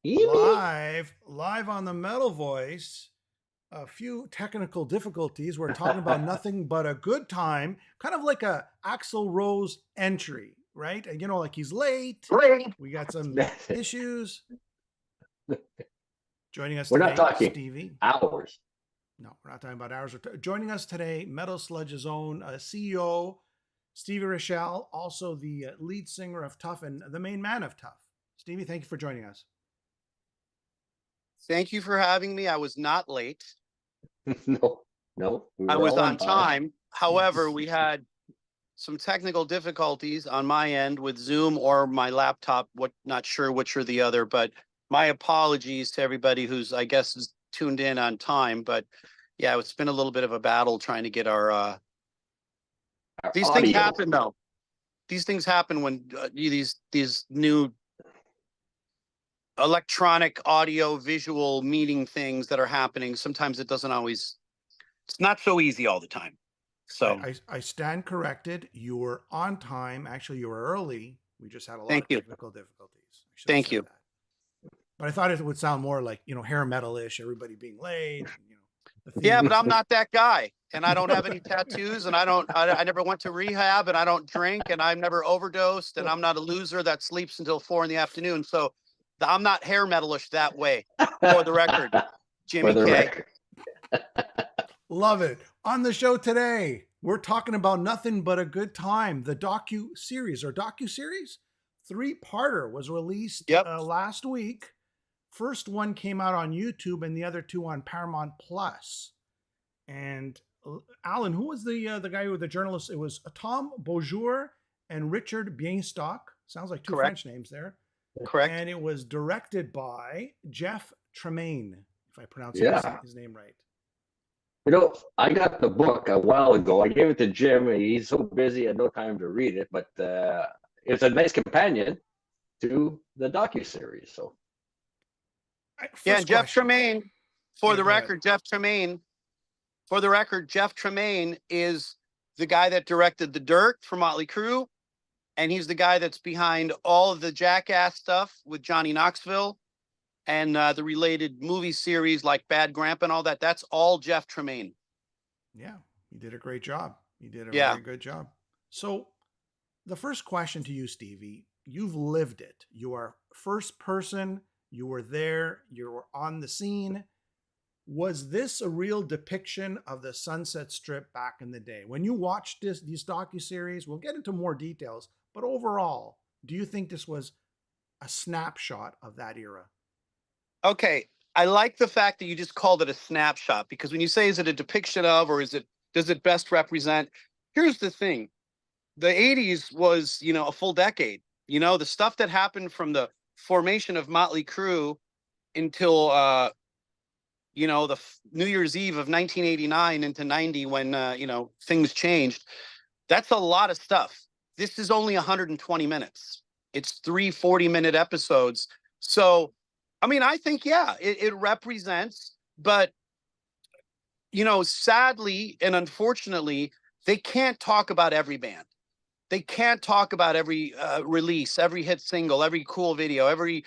Amy. Live on the Metal Voice. A few technical difficulties. We're talking about nothing but a good time, kind of like a Axl Rose entry, right? You know, like he's late. Great. We got some issues. Joining us We're not today, talking Stevie. hours. No, we're not talking about hours. Joining us today, Metal Sludge's own CEO, Stevie Rachelle, also the lead singer of Tuff and the main man of Tuff. Stevie, thank you for joining us. Thank you for having me. I was not late. No, no, we I were was all on time. However, Yes. we had some technical difficulties on my end with Zoom or my laptop. Not sure which or the other, but my apologies to everybody who's, I guess, is tuned in on time. But yeah, it's been a little bit of a battle trying to get our these things audio. happen though. These things happen when these new electronic audio visual meeting things that are happening. Sometimes it doesn't always, it's not so easy all the time. So I stand corrected. You were on time. Actually, you were early. We just had a lot thank of you. technical difficulties. Thank you. That. But I thought it would sound more like, you know, hair metal-ish, everybody being late. You know, yeah, but I'm not that guy, and I don't have any tattoos, and I never went to rehab, and I don't drink, and I've never overdosed, and I'm not a loser that sleeps until 4 p.m. So I'm not hair metalish that way. For the record, Jimmy K. Record. Love it. On the show today, we're talking about nothing but a good time. The Docuseries or Docuseries 3-parter was released last week. First one came out on YouTube and the other two on Paramount Plus. And Alan, who was the guy who was the journalist? It was Tom Beaujour and Richard Bienstock. Sounds like two French names there. Correct. And it was directed by Jeff Tremaine, if I pronounce his name right. You know, I got the book a while ago. I gave it to Jim. He's so busy, I had no time to read it. But it's a nice companion to the docuseries. So, yeah, Jeff Tremaine. For the record, Jeff Tremaine is the guy that directed The Dirt for Motley Crue, and he's the guy that's behind all of the Jackass stuff with Johnny Knoxville. And the related movie series like Bad Grandpa and all that, that's all Jeff Tremaine. Yeah, he did a great job. He did a very good job. So the first question to you, Stevie, you've lived it. You are first person. You were there. You were on the scene. Was this a real depiction of the Sunset Strip back in the day? When you watched these docuseries, we'll get into more details, but overall, do you think this was a snapshot of that era? Okay, I like the fact that you just called it a snapshot, because when you say, is it a depiction of, or does it best represent? Here's the thing. The 80s was, you know, a full decade. You know, the stuff that happened from the formation of Motley Crue until, you know, the New Year's Eve of 1989 into 90 when, you know, things changed. That's a lot of stuff. This is only 120 minutes. It's 3 40-minute episodes. So, I mean, I think, yeah, it represents, but, you know, sadly and unfortunately, they can't talk about every band. They can't talk about every release, every hit single, every cool video, every,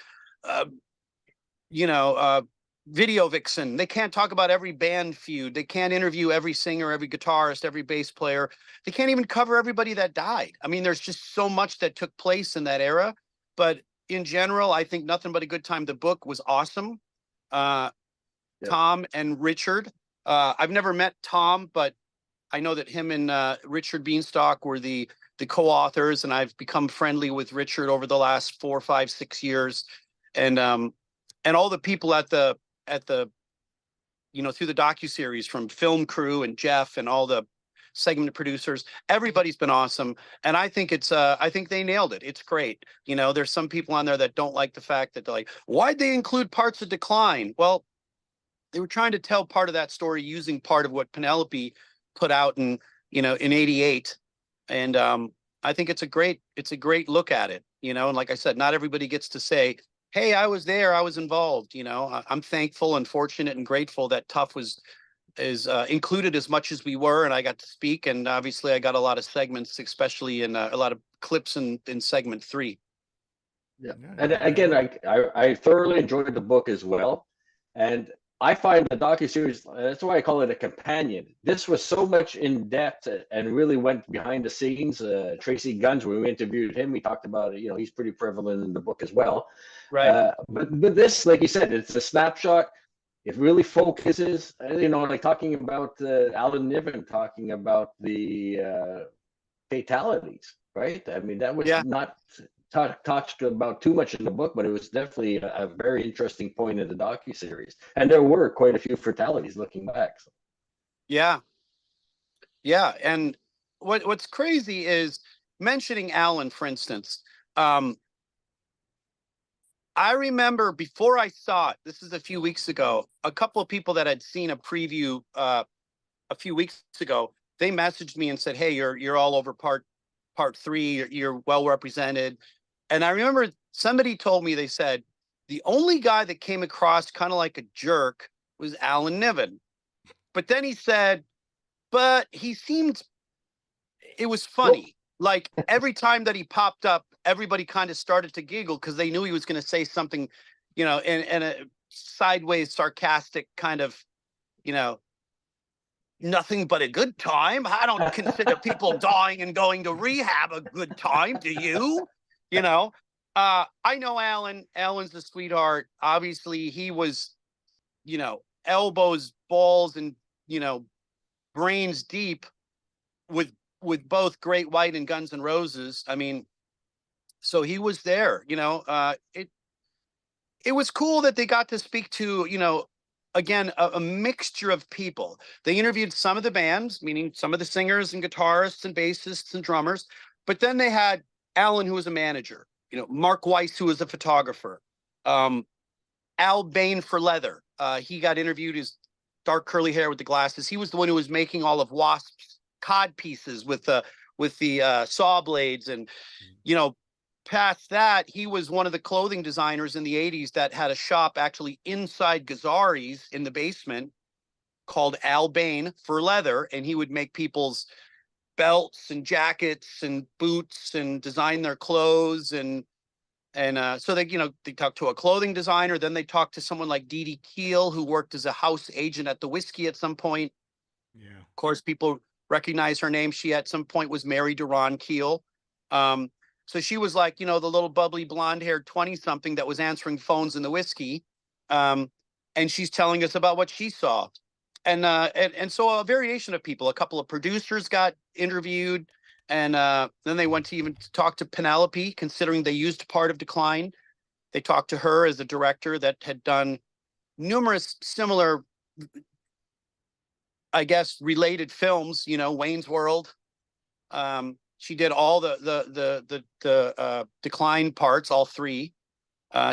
you know, video vixen. They can't talk about every band feud. They can't interview every singer, every guitarist, every bass player. They can't even cover everybody that died. I mean, there's just so much that took place in that era, but in general, I think Nothing But a Good Time, the book, was awesome. Tom and Richard. I've never met Tom, but I know that him and Richard Bienstock were the co-authors, and I've become friendly with Richard over the last 4, 5, 6 years. And all the people at the you know, through the docuseries, from film crew and Jeff and all the segment producers, everybody's been awesome. And I think I think they nailed it. It's great. You know, there's some people on there that don't like the fact that they're like, why'd they include Parts of Decline? Well, they were trying to tell part of that story using part of what Penelope put out in, you know, in 88. And I think it's a great look at it, you know. And like I said, not everybody gets to say, hey, I was there, I was involved. You know, I'm thankful and fortunate and grateful that Tuff is included as much as we were, and I got to speak. And obviously I got a lot of segments, especially in a lot of clips in segment 3. Yeah. And again, I thoroughly enjoyed the book as well. And I find the docuseries, that's why I call it a companion. This was so much in depth and really went behind the scenes. Tracy Guns, when we interviewed him, we talked about it. You know, he's pretty prevalent in the book as well. Right. But this, like you said, it's a snapshot. It really focuses, you know, like talking about Alan Niven, talking about the fatalities, right? I mean, that was not talked about too much in the book, but it was definitely a very interesting point in the docuseries. And there were quite a few fatalities looking back. So. Yeah. Yeah. And what's crazy is mentioning Alan, for instance. I remember before I saw it, this is a few weeks ago, a couple of people that had seen a preview a few weeks ago, they messaged me and said, "Hey, you're all over part 3. You're well represented." And I remember somebody told me, they said, the only guy that came across kind of like a jerk was Alan Niven. But then he said, but he seemed, it was funny. Like every time that he popped up, everybody kind of started to giggle because they knew he was going to say something, you know, in a sideways, sarcastic kind of, you know, nothing but a good time. I don't consider people dying and going to rehab a good time. Do you? You know, I know Alan. Alan's a sweetheart. Obviously, he was, you know, elbows, balls, and, you know, brains deep with both Great White and Guns N' Roses. I mean, so he was there. You know, it was cool that they got to speak to, you know, again, a mixture of people. They interviewed some of the bands, meaning some of the singers and guitarists and bassists and drummers, but then they had Alan, who was a manager, you know, Mark Weiss, who was a photographer, Al Bain for leather. He got interviewed, his dark curly hair with the glasses. He was the one who was making all of Wasp's cod pieces with the saw blades. And, you know, past that, he was one of the clothing designers in the 80s that had a shop actually inside Gazzari's in the basement called Al Bain for leather. And he would make people's belts and jackets and boots and design their clothes. And so they, you know, they talked to a clothing designer. Then they talked to someone like Dee Dee Keel, who worked as a house agent at the Whiskey at some point. Yeah. Of course, people recognize her name. She at some point was married to Ron Keel. So she was like, you know, the little bubbly blonde haired 20 something that was answering phones in the Whiskey. And she's telling us about what she saw. And so a variation of people, a couple of producers got interviewed, and then they went to even talk to Penelope, considering they used part of Decline. They talked to her as a director that had done numerous similar, I guess, related films, you know, Wayne's World. She did all the Decline parts, all 3.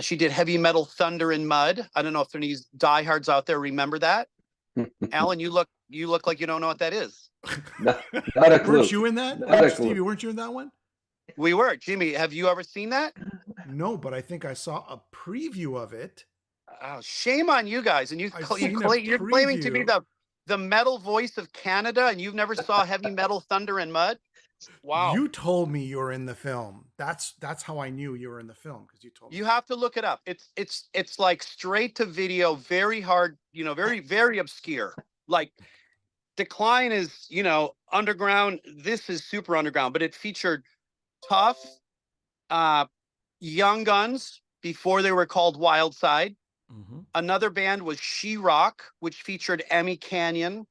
She did Heavy Metal Thunder and Mud. I don't know if any diehards out there remember that. Alan, you look like you don't know what that is. Not a clue. Weren't you in that? Stevie, weren't you in that one? We were. Jimmy, have you ever seen that? No, but I think I saw a preview of it. Oh, shame on you guys. And you're claiming to be the metal voice of Canada, and you've never saw Heavy Metal Thunder and Mud? Wow. You told me you were in the film. That's how I knew you were in the film, because you told me. You have to look it up. It's like straight to video, very hard, you know, very, very obscure. Like Decline is, you know, underground. This is super underground, but it featured Tuff, Young Guns before they were called Wild Side. Mm-hmm. Another band was She Rock, which featured Emmy Canyon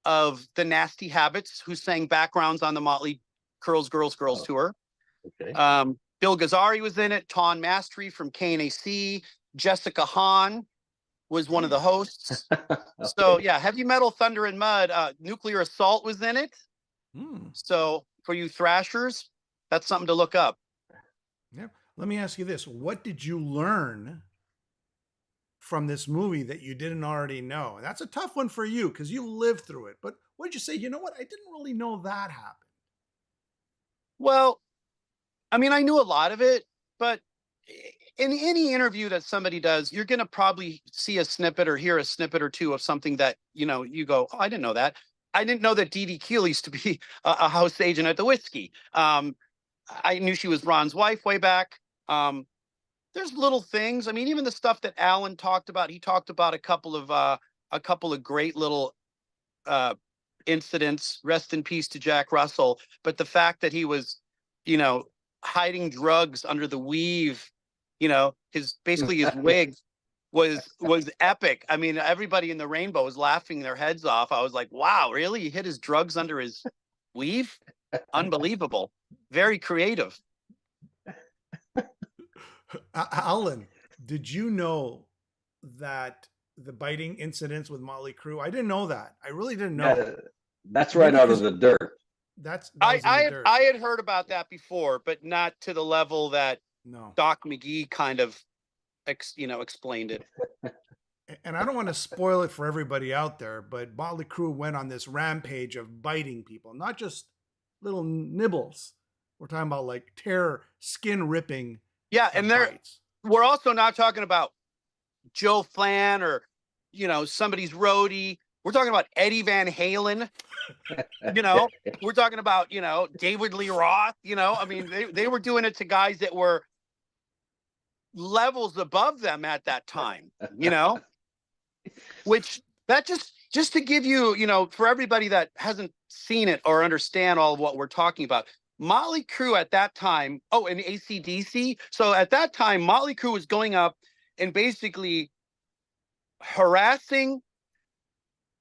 of the Nasty Habits, who sang backgrounds on the Motley Girls tour. Okay. Bill Gazzari was in it. Ton Mastery from KNAC. Jessica Hahn was one of the hosts. Okay. So yeah, Heavy Metal Thunder and Mud. Nuclear Assault was in it. So for you thrashers, that's something to look up. Yeah. Let me ask you this: what did you learn from this movie that you didn't already know? And that's a tough one for you because you lived through it. But what did you say? You know what? I didn't really know that happened. Well, I mean, I knew a lot of it, but in any interview that somebody does, you're going to probably see a snippet or hear a snippet or two of something that, you know, you go, oh, I didn't know that. I didn't know that Dee Dee Keel used to be a house agent at the Whiskey. I knew she was Ron's wife way back. there's little things. I mean, even the stuff that Alan talked about, he talked about a couple of great little incidents. Rest in peace to Jack Russell. But the fact that he was, hiding drugs under the weave, his wig was epic. I mean, everybody in the Rainbow was laughing their heads off. I was like, wow, really? He hid his drugs under his weave? Unbelievable. Very creative. Alan, did you know that the biting incidents with Motley Crue? I didn't know that. I really didn't know. Yeah, that's right out of the dirt. I had heard about that before, but not to the level that Doc McGee kind of explained it. And I don't want to spoil it for everybody out there, but Motley Crue went on this rampage of biting people, not just little nibbles. We're talking about like skin ripping. Yeah, and we're also not talking about Joe Flan or somebody's roadie. We're talking about Eddie Van Halen. We're talking about David Lee Roth. I mean, they were doing it to guys that were levels above them at that time. Which that just to give you, for everybody that hasn't seen it or understand all of what we're talking about. Motley Crue at that time, and AC/DC. So at that time, Motley Crue was going up and basically harassing,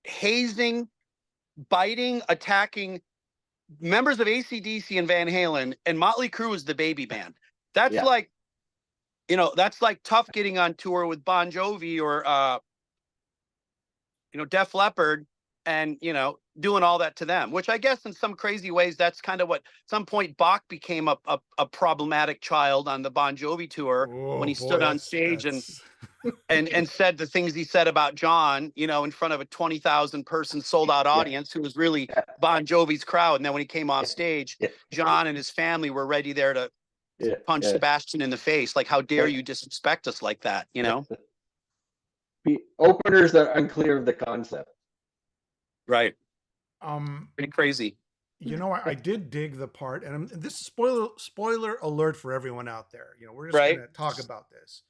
hazing, biting, attacking members of AC/DC and Van Halen, and Motley Crue was the baby band. That's like, that's like Tuff getting on tour with Bon Jovi or, Def Leppard and, doing all that to them, which I guess in some crazy ways, that's kind of what at some point Bach became a problematic child on the Bon Jovi tour when he stood on stage and said the things he said about John, in front of a 20,000 person sold out audience who was really Bon Jovi's crowd. And then when he came off stage, John and his family were ready there to punch Sebastian in the face. Like, how dare you disrespect us like that, The openers are unclear of the concept. Right. Pretty crazy. I did dig the part, and this is spoiler alert for everyone out there. We're just going to talk about this.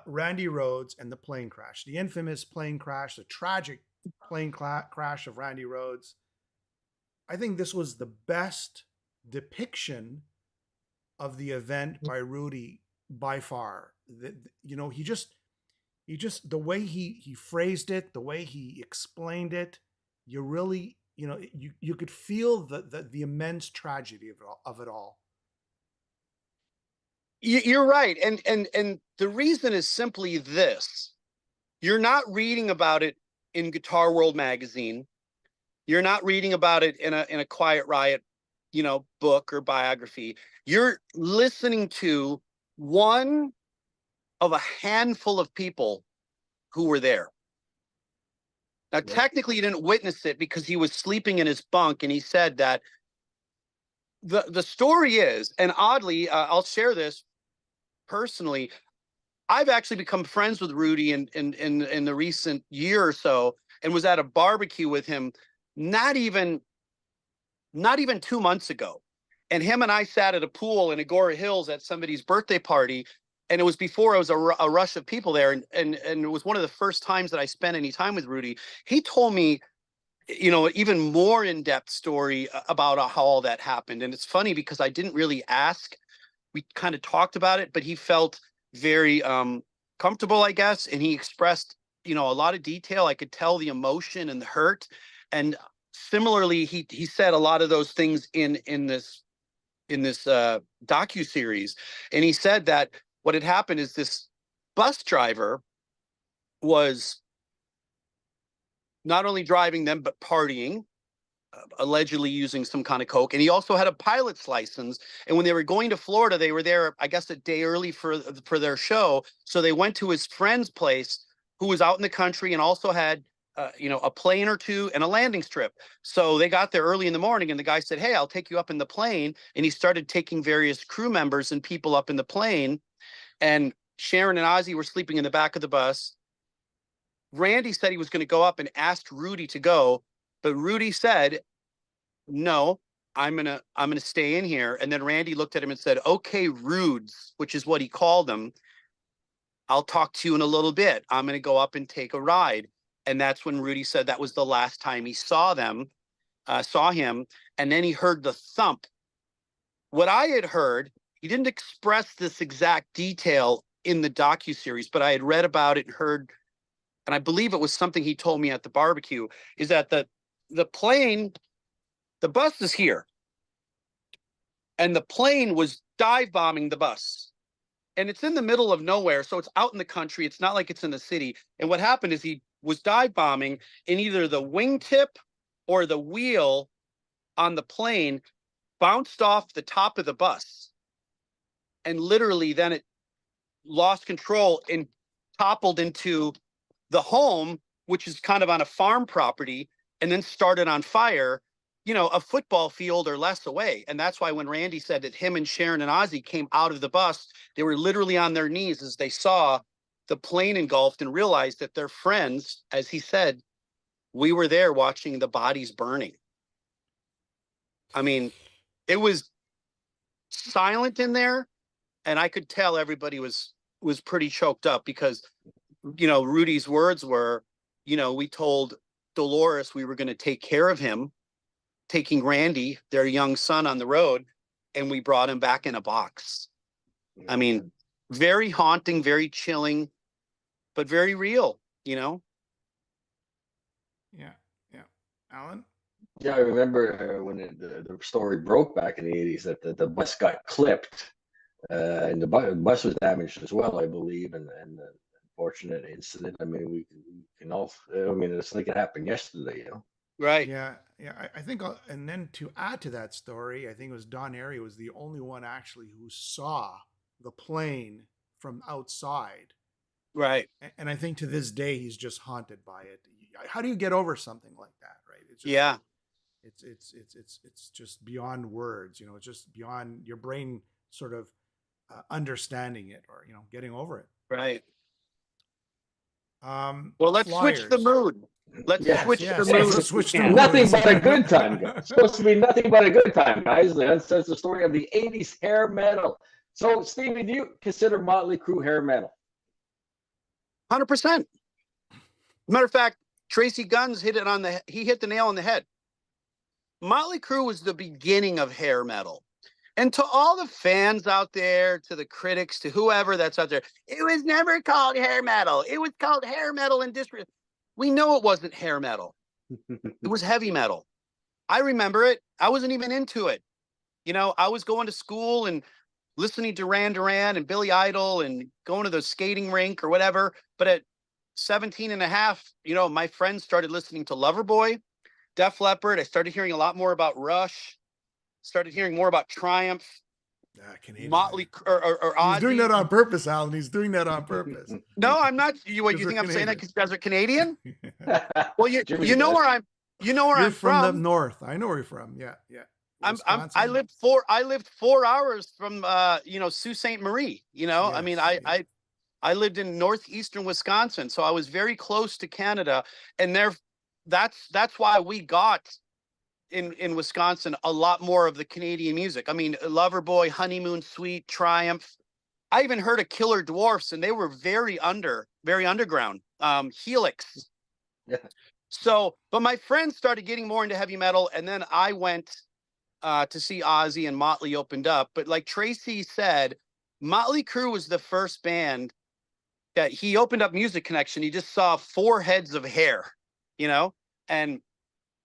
Randy Rhoads and the plane crash, the infamous plane crash, the tragic plane crash of Randy Rhoads. I think this was the best depiction of the event by Rudy by far. He just the way he phrased it, the way he explained it, you really, you could feel the immense tragedy of it all. You're right. And the reason is simply this. You're not reading about it in Guitar World magazine. You're not reading about it in a Quiet Riot, book or biography. You're listening to one of a handful of people who were there. Now, technically, you didn't witness it because he was sleeping in his bunk, and he said that the story is, and oddly, I'll share this personally. I've actually become friends with Rudy in the recent year or so, and was at a barbecue with him not even 2 months ago. And him and I sat at a pool in Agora Hills at somebody's birthday party. And it was before it was a rush of people there. And it was one of the first times that I spent any time with Rudy. He told me, even more in-depth story about how all that happened. And it's funny because I didn't really ask. We kind of talked about it, but he felt very comfortable, I guess. And he expressed, a lot of detail. I could tell the emotion and the hurt. And similarly, he said a lot of those things in this docuseries. And he said that what had happened is this bus driver was not only driving them, but partying, allegedly using some kind of coke. And he also had a pilot's license. And when they were going to Florida, they were there, I guess, a day early for their show. So they went to his friend's place, who was out in the country and also had, a plane or two and a landing strip. So they got there early in the morning, and the guy said, "Hey, I'll take you up in the plane." And he started taking various crew members and people up in the plane. And Sharon and Ozzy were sleeping in the back of the bus. Randy said he was going to go up and asked Rudy to go, but Rudy said, "No, I'm gonna stay in here. And then Randy looked at him and said, okay, Rhoads, which is what he called them. I'll talk to you in a little bit. I'm gonna go up and take a ride. And that's when Rudy said that was the last time he saw him. And then he heard the thump. What I had heard, he didn't express this exact detail in the docuseries, but I had read about it and heard, and I believe it was something he told me at the barbecue, is that the plane, the bus is here, and the plane was dive bombing the bus. And it's in the middle of nowhere, so it's out in the country. It's not like it's in the city. And what happened is he was dive bombing, and either the wingtip or the wheel on the plane bounced off the top of the bus. And literally then it lost control and toppled into the home, which is kind of on a farm property, and then started on fire, you know, a football field or less away. And that's why when Randy said that him and Sharon and Ozzy came out of the bus, they were literally on their knees as they saw the plane engulfed and realized that their friends, as he said, we were there watching the bodies burning. I mean, it was silent in there, and I could tell everybody was pretty choked up because, you know, Rudy's words were, you know, we told Dolores we were going to take care of him, taking Randy, their young son, on the road, and we brought him back in a box. I mean, very haunting, very chilling, but very real, you know? Yeah. Alan? Yeah, I remember when the story broke back in the 80s that the bus got clipped, and the bus was damaged as well, I believe, and the unfortunate incident. I mean, we can all, I mean, it's like it happened yesterday, you know? Right. Yeah. I think, and then to add to that story, I think it was Don Airy was the only one actually who saw the plane from outside. Right. And I think to this day, he's just haunted by it. How do you get over something like that, right? It's just, yeah. It's just beyond words, you know, it's just beyond your brain sort of understanding it or, you know, getting over it. Right. Well, let's switch the mood. Let's switch the mood. Let's switch the mood. Nothing but a good time, guys. It's supposed to be nothing but a good time, guys. That's the story of the 80s hair metal. So, Stevie, do you consider Motley Crue hair metal? 100%. Matter of fact, Tracy Guns hit the nail on the head. Motley Crue was the beginning of hair metal. And to all the fans out there, to the critics, to whoever that's out there, it was never called hair metal. It was called hair metal and disrespect. We know it wasn't hair metal. It was heavy metal. I remember it. I wasn't even into it. You know, I was going to school and listening to Duran and Billy Idol and going to the skating rink or whatever. But at 17 and a half, you know, my friends started listening to Loverboy, Def Leppard. I started hearing a lot more about Rush. Started hearing more about Triumph, Motley, or Ozzy. He's doing that on purpose, Alan. He's doing that on purpose. No, I'm not. You think I'm saying that because you guys are Canadian? Well, you know where I'm. You know where you're I'm from. The north. I know where you're from. Yeah. I lived 4 hours from you know, Sault Ste. Marie. You know, yes, I mean, I lived in northeastern Wisconsin, so I was very close to Canada, and that's why we got in Wisconsin a lot more of the Canadian music. I mean, Loverboy, Honeymoon Suite, Triumph. I even heard of Killer Dwarfs, and they were very underground. Helix. Yeah. So, but my friends started getting more into heavy metal, and then I went to see Ozzy, and Motley opened up. But like Tracy said, Motley Crue was the first band that he opened up Music Connection. He just saw 4 heads of hair, you know, and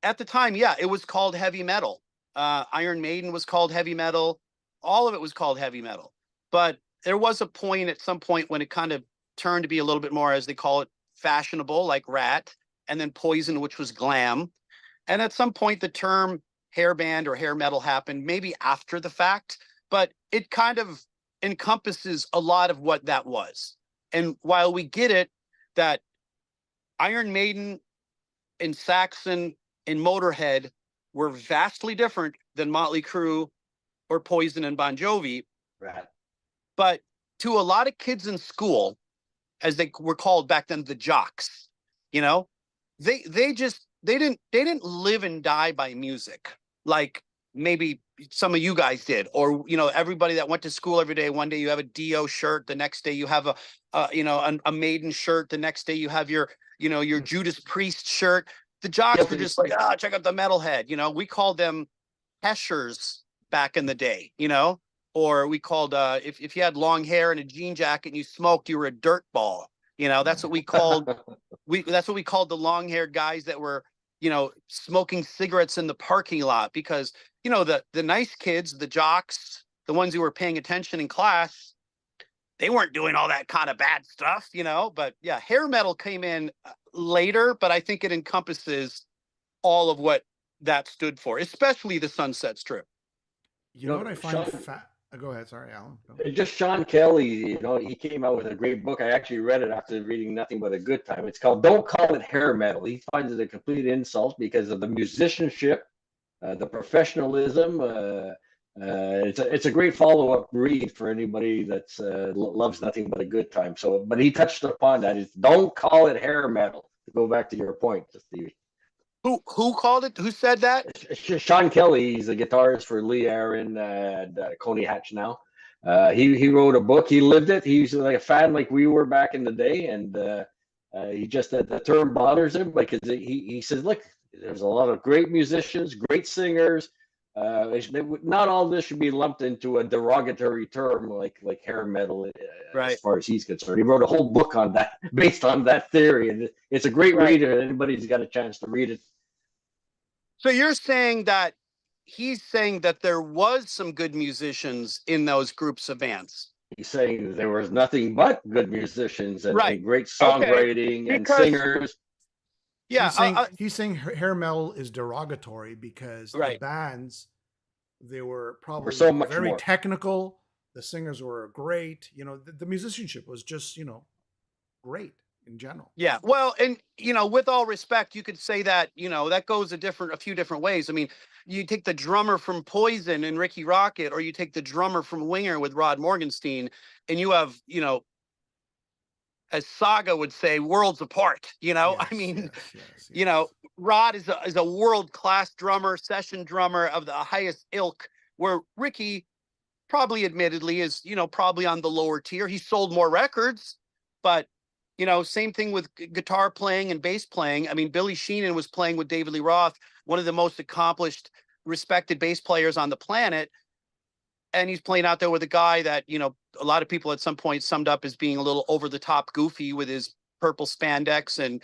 at the time, yeah, it was called heavy metal. Iron Maiden was called heavy metal. All of it was called heavy metal. But there was a point at some point when it kind of turned to be a little bit more, as they call it, fashionable, like Rat, and then Poison, which was glam. And at some point, the term hair band or hair metal happened, maybe after the fact, but it kind of encompasses a lot of what that was. And while we get it that Iron Maiden and Saxon and Motorhead were vastly different than Motley Crue or Poison and Bon Jovi. Right. But to a lot of kids in school, as they were called back then, the jocks, you know, they didn't live and die by music like maybe some of you guys did, or, you know, everybody that went to school every day. One day you have a Dio shirt. The next day you have a Maiden shirt. The next day you have your, you know, your Judas Priest shirt. The jocks were just like, check out the metalhead. You know, we called them Heshers back in the day, you know, or we called, if you had long hair and a jean jacket and you smoked, you were a dirt ball. You know, that's what we called, that's what we called the long haired guys that were, you know, smoking cigarettes in the parking lot, because, you know, the nice kids, the jocks, the ones who were paying attention in class, they weren't doing all that kind of bad stuff, you know. But yeah, hair metal came in later, but I think it encompasses all of what that stood for, especially the Sunset Strip. You know what I find go ahead, sorry, Alan. Just Sean Kelly, you know, he came out with a great book. I actually read it after reading Nothing But a Good Time. It's called Don't Call It Hair Metal. He finds it a complete insult because of the musicianship, the professionalism. It's a great follow-up read for anybody that's loves Nothing But a Good Time. So, but he touched upon that. It's don't call it hair metal. To go back to your point, Stevie. Who called it? Who said that? Sean Kelly. He's a guitarist for Lee Aaron and Coney Hatch now. He wrote a book. He lived it. He's like a fan like we were back in the day, and he just the term bothers him because he says, look, there's a lot of great musicians, great singers. Not all this should be lumped into a derogatory term like hair metal, right, as far as he's concerned. He wrote a whole book on that based on that theory, and it's a great read. Anybody's got a chance to read it. So you're saying that he's saying that there was some good musicians in those groups of bands. He's saying there was nothing but good musicians and great songwriting and singers. Yeah, he's saying hair metal is derogatory because the bands, they were probably so much very more technical. The singers were great. You know, the musicianship was just, you know, great in general. Yeah. Well, and, you know, with all respect, you could say that, you know, that goes a few different ways. I mean, you take the drummer from Poison and Ricky Rocket, or you take the drummer from Winger with Rod Morgenstein, and you have, you know, as Saga would say, worlds apart, you know. Yes, I mean, yes. You know, Rod is a world-class drummer, session drummer of the highest ilk, where Ricky probably admittedly is, you know, probably on the lower tier. He sold more records, but, you know, same thing with guitar playing and bass playing. I mean, Billy Sheehan was playing with David Lee Roth, one of the most accomplished, respected bass players on the planet. And he's playing out there with a guy that, you know, a lot of people at some point summed up as being a little over the top goofy with his purple spandex and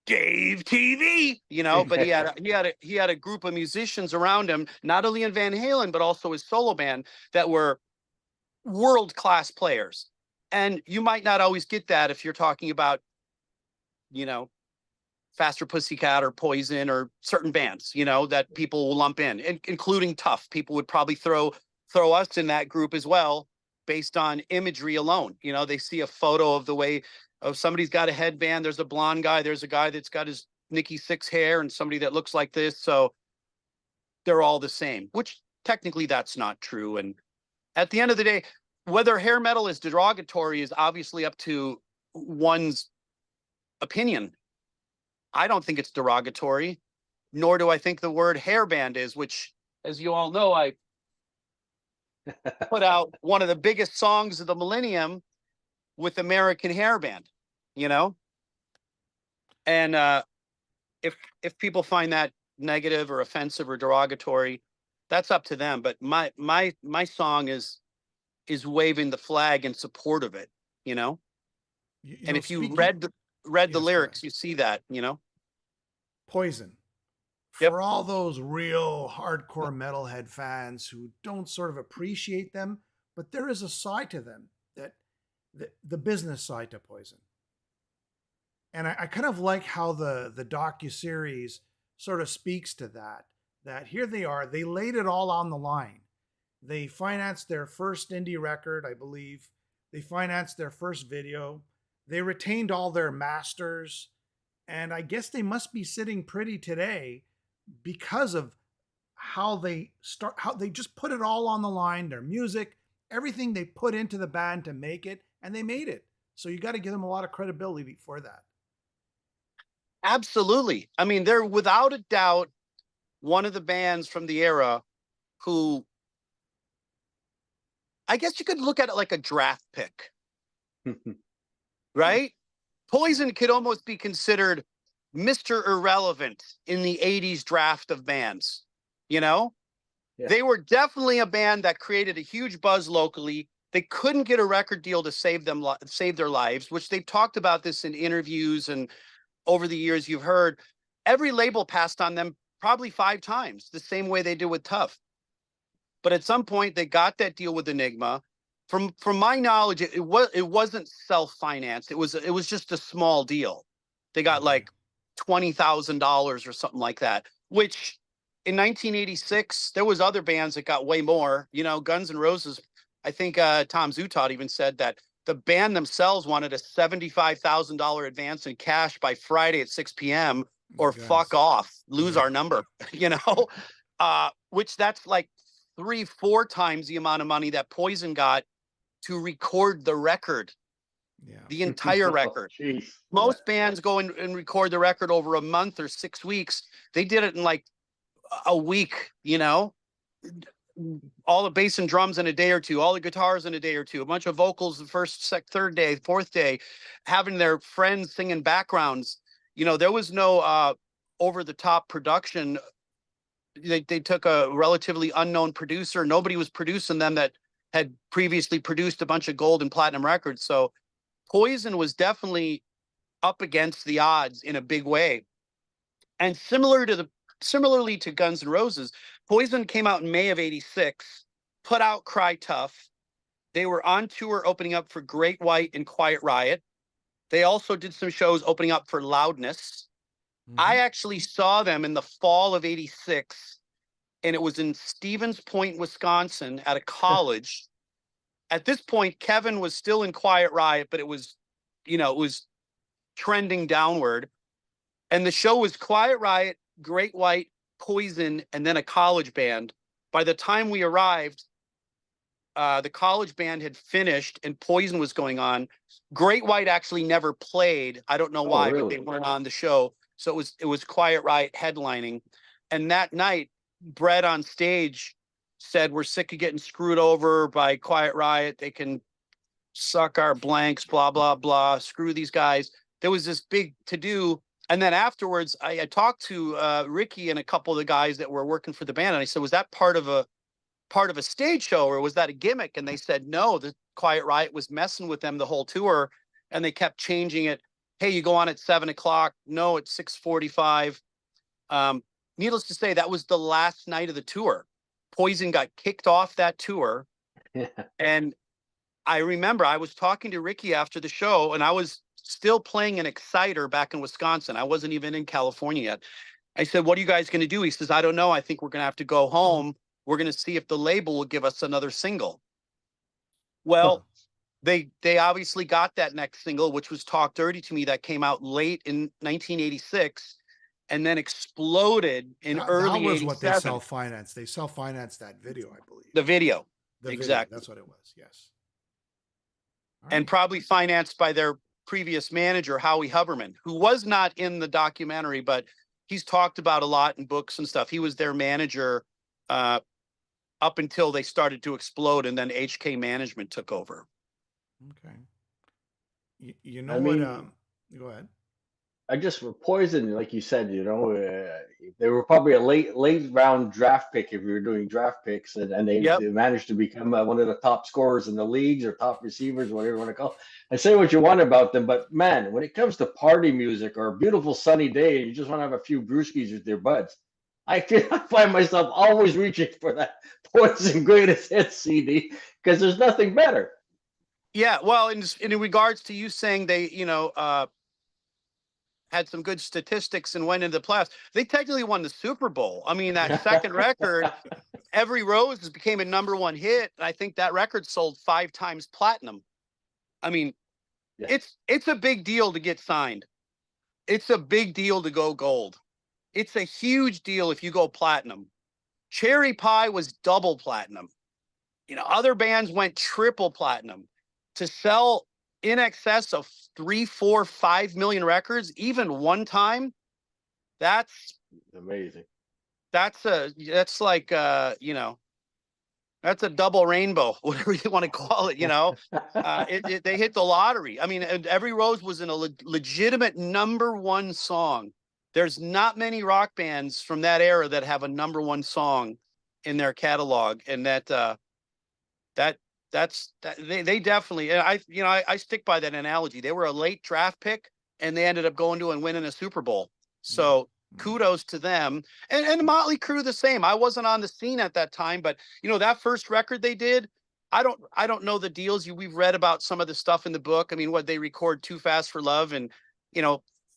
Dave TV, you know. But he had a group of musicians around him, not only in Van Halen, but also his solo band, that were world-class players. And you might not always get that if you're talking about, you know, Faster Pussycat or Poison or certain bands, you know, that people will lump in, including Tuff. People would probably throw us in that group as well, based on imagery alone. You know, they see a photo of the way of somebody's got a headband. There's a blonde guy. There's a guy that's got his Nikki Sixx hair, and somebody that looks like this. So they're all the same, which technically that's not true. And at the end of the day, whether hair metal is derogatory is obviously up to one's opinion. I don't think it's derogatory, nor do I think the word hairband is, which, as you all know, I put out one of the biggest songs of the millennium with American Hairband, you know. And if people find that negative or offensive or derogatory, that's up to them. But my song is waving the flag in support of it, you know. And if you read the lyrics, you see that, you know. Poison. For all those real hardcore metalhead fans who don't sort of appreciate them, but there is a side to them, that the business side to Poison. And I kind of like how the docuseries sort of speaks to that here they are, they laid it all on the line. They financed their first indie record, I believe. They financed their first video. They retained all their masters. And I guess they must be sitting pretty today because of how they just put it all on the line, their music, everything they put into the band to make it, and they made it. So you got to give them a lot of credibility for that. Absolutely. I mean, they're without a doubt one of the bands from the era who, I guess you could look at it like a draft pick, right? Poison could almost be considered Mr. Irrelevant in the 80s draft of bands, you know? Yeah. They were definitely a band that created a huge buzz locally. They couldn't get a record deal to save their lives, which they've talked about this in interviews and over the years you've heard. Every label passed on them probably 5 times, the same way they did with Tuff. But at some point they got that deal with Enigma. From my knowledge, it wasn't self-financed. It was just a small deal. They got like $20,000 or something like that, which in 1986, there was other bands that got way more. You know, Guns N' Roses, I think Tom Zutaut even said that the band themselves wanted a $75,000 advance in cash by Friday at 6 p.m. or fuck off, lose our number, you know, which that's like 3-4 times the amount of money that Poison got to record the record, the entire record. Most bands go and record the record over a month or 6 weeks. They did it in like a week, you know, all the bass and drums in a day or two, all the guitars in a day or two, a bunch of vocals the first, third day, fourth day, having their friends singing backgrounds. You know, there was no over the top production. They took a relatively unknown producer. Nobody was producing them that had previously produced a bunch of gold and platinum records. So Poison was definitely up against the odds in a big way. And similarly to Guns N' Roses, Poison came out in May of '86, put out Cry Tough. They were on tour opening up for Great White and Quiet Riot. They also did some shows opening up for Loudness. I actually saw them in the fall of '86, and it was in Stevens Point, Wisconsin, at a college. At this point, Kevin was still in Quiet Riot, but it was, you know, it was trending downward. And the show was Quiet Riot, Great White, Poison, and then a college band. By the time we arrived, the college band had finished and Poison was going on. Great White actually never played. I don't know why, really? But they weren't on the show. So it was Quiet Riot headlining. And that night, Brett on stage said, "We're sick of getting screwed over by Quiet Riot. They can suck our blanks, blah, blah, blah. Screw these guys." There was this big to-do. And then afterwards, I talked to Ricky and a couple of the guys that were working for the band. And I said, "Was that part of a stage show or was that a gimmick?" And they said, no, the Quiet Riot was messing with them the whole tour. And they kept changing it. Hey, you go on at 7 o'clock. No, it's 6:45. Needless to say, that was the last night of the tour. Poison got kicked off that tour. And I remember I was talking to Ricky after the show, and I was still playing an Exciter back in Wisconsin. I wasn't even in California yet. I said, "What are you guys going to do?" He says, "I don't know. I think we're going to have to go home. We're going to see if the label will give us another single." Well, they obviously got that next single, which was Talk Dirty to Me, that came out late in 1986 and then exploded in early 87. That was what they self-financed. They self-financed that video, I believe. The video. Exactly. That's what it was, yes. And probably financed by their previous manager, Howie Huberman, who was not in the documentary, but he's talked about a lot in books and stuff. He was their manager up until they started to explode, and then HK Management took over. Okay. You know what? Go ahead. I just Poison, like you said, you know, they were probably a late round draft pick if you were doing draft picks, and they managed to become one of the top scorers in the leagues or top receivers, whatever you want to call it. And say what you want about them, but man, when it comes to party music or a beautiful sunny day and you just want to have a few brewskis with your buds, I find myself always reaching for that Poison Greatest Hits CD because there's nothing better. Yeah, well, in regards to you saying they, you know, had some good statistics and went into the playoffs, they technically won the Super Bowl. I mean, that second record, Every Rose, became a #1 hit. And I think that record sold 5 times platinum. I mean, it's a big deal to get signed. It's a big deal to go gold. It's a huge deal if you go platinum. Cherry Pie was double platinum. You know, other bands went triple platinum. To sell in excess of 3, 4, 5 million records, even one time, that's amazing. That's like, you know, That's a double rainbow, whatever you want to call it, you know. They hit the lottery. I mean, Every Rose was in a legitimate #1 song. There's not many rock bands from that era that have a #1 song in their catalog, and they definitely. I stick by that analogy. They were a late draft pick, and they ended up going to and winning a Super Bowl. So kudos to them. And Motley Crue the same. I wasn't on the scene at that time, but that first record they did, I don't know the deals. We've read about some of the stuff in the book. I mean, what they record Too Fast for Love and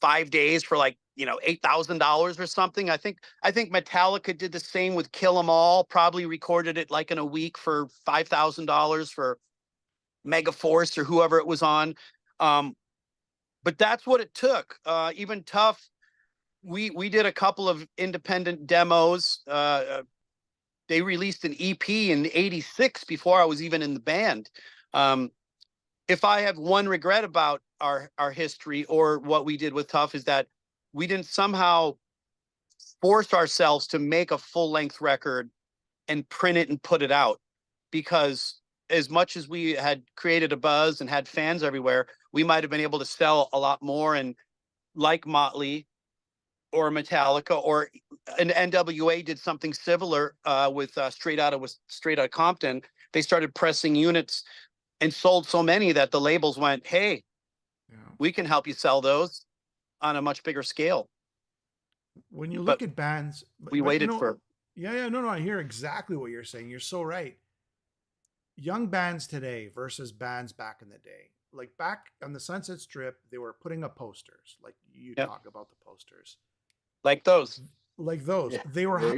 5 days for like $8,000 or something. I think Metallica did the same with Kill 'Em All, probably recorded it like in a week for $5,000 for Megaforce or whoever it was on. But that's what it took. Even Tuff, we did a couple of independent demos. They released an EP in '86 before I was even in the band. If I have one regret about our history or what we did with Tuff, is that we didn't somehow force ourselves to make a full-length record and print it and put it out, because as much as we had created a buzz and had fans everywhere, we might have been able to sell a lot more. And like Motley or Metallica or an NWA did something similar with Straight Outta Compton. They started pressing units and sold so many that the labels went, hey, we can help you sell those on a much bigger scale. When you look at bands, we waited for. No, I hear exactly what you're saying. You're so right. Young bands today versus bands back in the day. Like back on the Sunset Strip, they were putting up posters. Like you talk about the posters. Like those. Yeah, they were,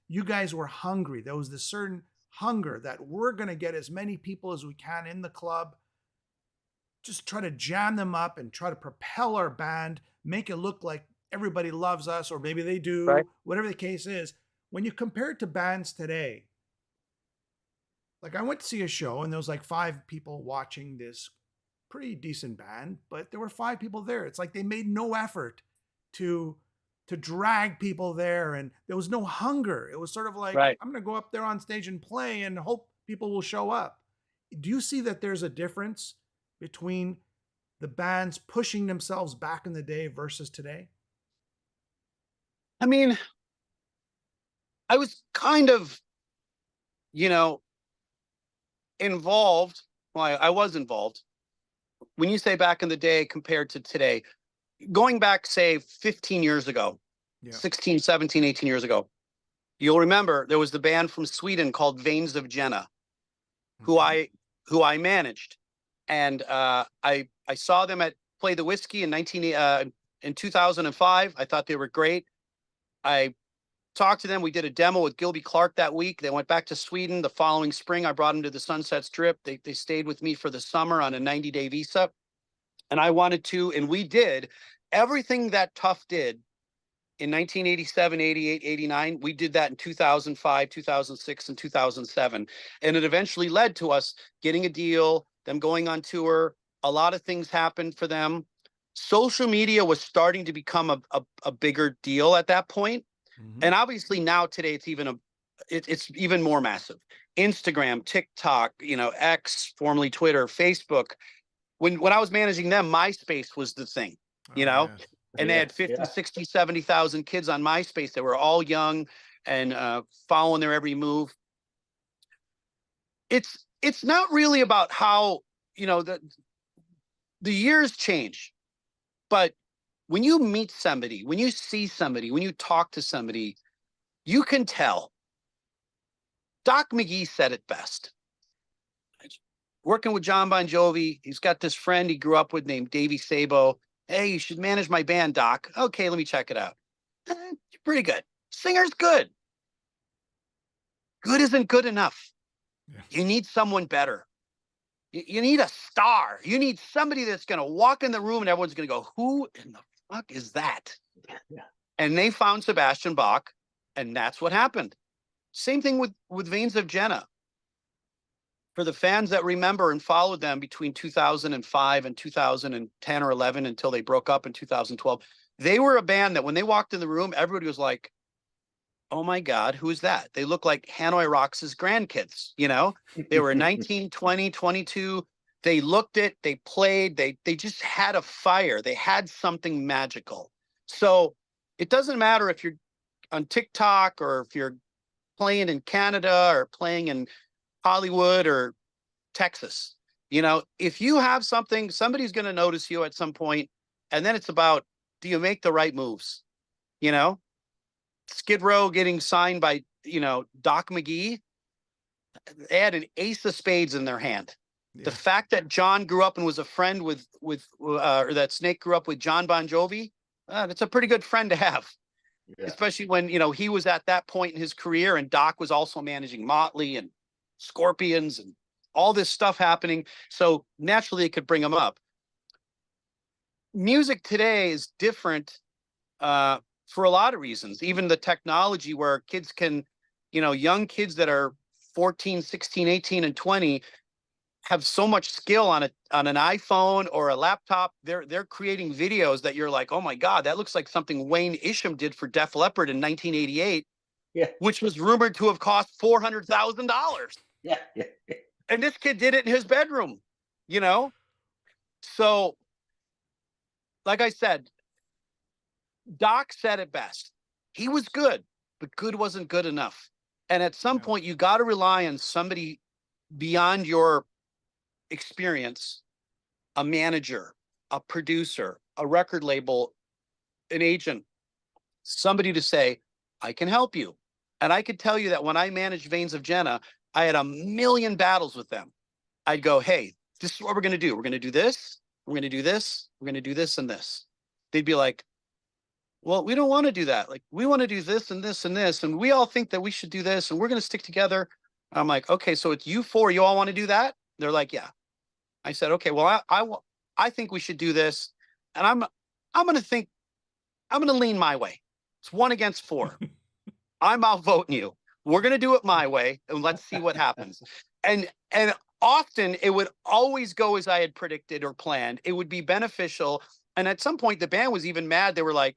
you guys were hungry. There was this certain hunger that we're going to get as many people as we can in the club. Just try to jam them up and try to propel our band, make it look like everybody loves us, or maybe they do, right? Whatever the case is. When you compare it to bands today, like I went to see a show and there was like 5 people watching this pretty decent band, but there were 5 people there. It's like they made no effort to drag people there, and there was no hunger. It was sort of like, I'm going to go up there on stage and play and hope people will show up. Do you see that there's a difference between the bands pushing themselves back in the day versus today? I mean, I was kind of, involved. Well, I was involved. When you say back in the day compared to today, going back, say, 15 years ago, 16, 17, 18 years ago, you'll remember there was the band from Sweden called Veins of Jenna, who I managed. And I saw them at Play the Whiskey in 2005. I thought they were great. I talked to them. We did a demo with Gilby Clarke that week. They went back to Sweden. The following spring, I brought them to the Sunset Strip. They stayed with me for the summer on a 90-day visa. And I wanted to, and we did everything that Tuff did in 1987, 88, 89. We did that in 2005, 2006, and 2007. And it eventually led to us getting a deal, them going on tour. A lot of things happened for them. Social media was starting to become a bigger deal at that point. Mm-hmm. And obviously now today it's even more massive. Instagram, TikTok, X, formerly Twitter, Facebook. When I was managing them, MySpace was the thing, and they had 50, 60, 70,000 kids on MySpace. They were all young and following their every move. It's not really about how, the years change, but when you meet somebody, when you see somebody, when you talk to somebody, you can tell. Doc McGee said it best. Working with John Bon Jovi, he's got this friend he grew up with named Davey Sabo. Hey, you should manage my band, Doc. Okay, let me check it out. You're pretty good. Singer's good. Good isn't good enough. Yeah. You need someone better. You need a star. You need somebody that's going to walk in the room and everyone's going to go, who in the fuck is that? Yeah. And they found Sebastian Bach, and that's what happened. Same thing with Veins of Jenna. For the fans that remember and followed them between 2005 and 2010 or 11 until they broke up in 2012, they were a band that when they walked in the room, everybody was like, oh my God, who's that? They look like Hanoi Rocks' grandkids, you know? They were 19, 20, 22. They looked it, they played, they just had a fire. They had something magical. So it doesn't matter if you're on TikTok or if you're playing in Canada or playing in Hollywood or Texas. You know, if you have something, somebody's going to notice you at some point, and then it's about, do you make the right moves? You know, Skid Row getting signed by, you know, Doc McGee, they had an ace of spades in their hand. Yeah. The fact that John grew up and was a friend with or that Snake grew up with John Bon Jovi, that's a pretty good friend to have. Yeah. Especially when, you know, he was at that point in his career and Doc was also managing Motley and Scorpions and all this stuff happening. So naturally it could bring him up. Music today is different for a lot of reasons. Even the technology where kids can, you know, young kids that are 14, 16, 18, and 20 have so much skill on an iPhone or a laptop. They're creating videos that you're like, oh my God, that looks like something Wayne Isham did for Def Leppard in 1988, yeah, which was rumored to have cost $400,000. Yeah. And this kid did it in his bedroom, you know? So, like I said, Doc said it best. He was good, but good wasn't good enough. And at some point, you got to rely on somebody beyond your experience, a manager, a producer, a record label, an agent, somebody to say, I can help you. And I could tell you that when I managed Veins of Jenna, I had a million battles with them. I'd go, hey, this is what we're going to do. We're going to do this. We're going to do this. We're going to do this and this. They'd be like, well, we don't want to do that. Like, we want to do this and this and this. And we all think that we should do this. And we're going to stick together. I'm like, okay, so it's you four. You all want to do that? They're like, yeah. I said, okay, well, I think we should do this. And I'm going to lean my way. It's 1 against 4. I'm outvoting you. We're going to do it my way, and let's see what happens. And often it would always go as I had predicted or planned. It would be beneficial. And at some point, the band was even mad. They were like,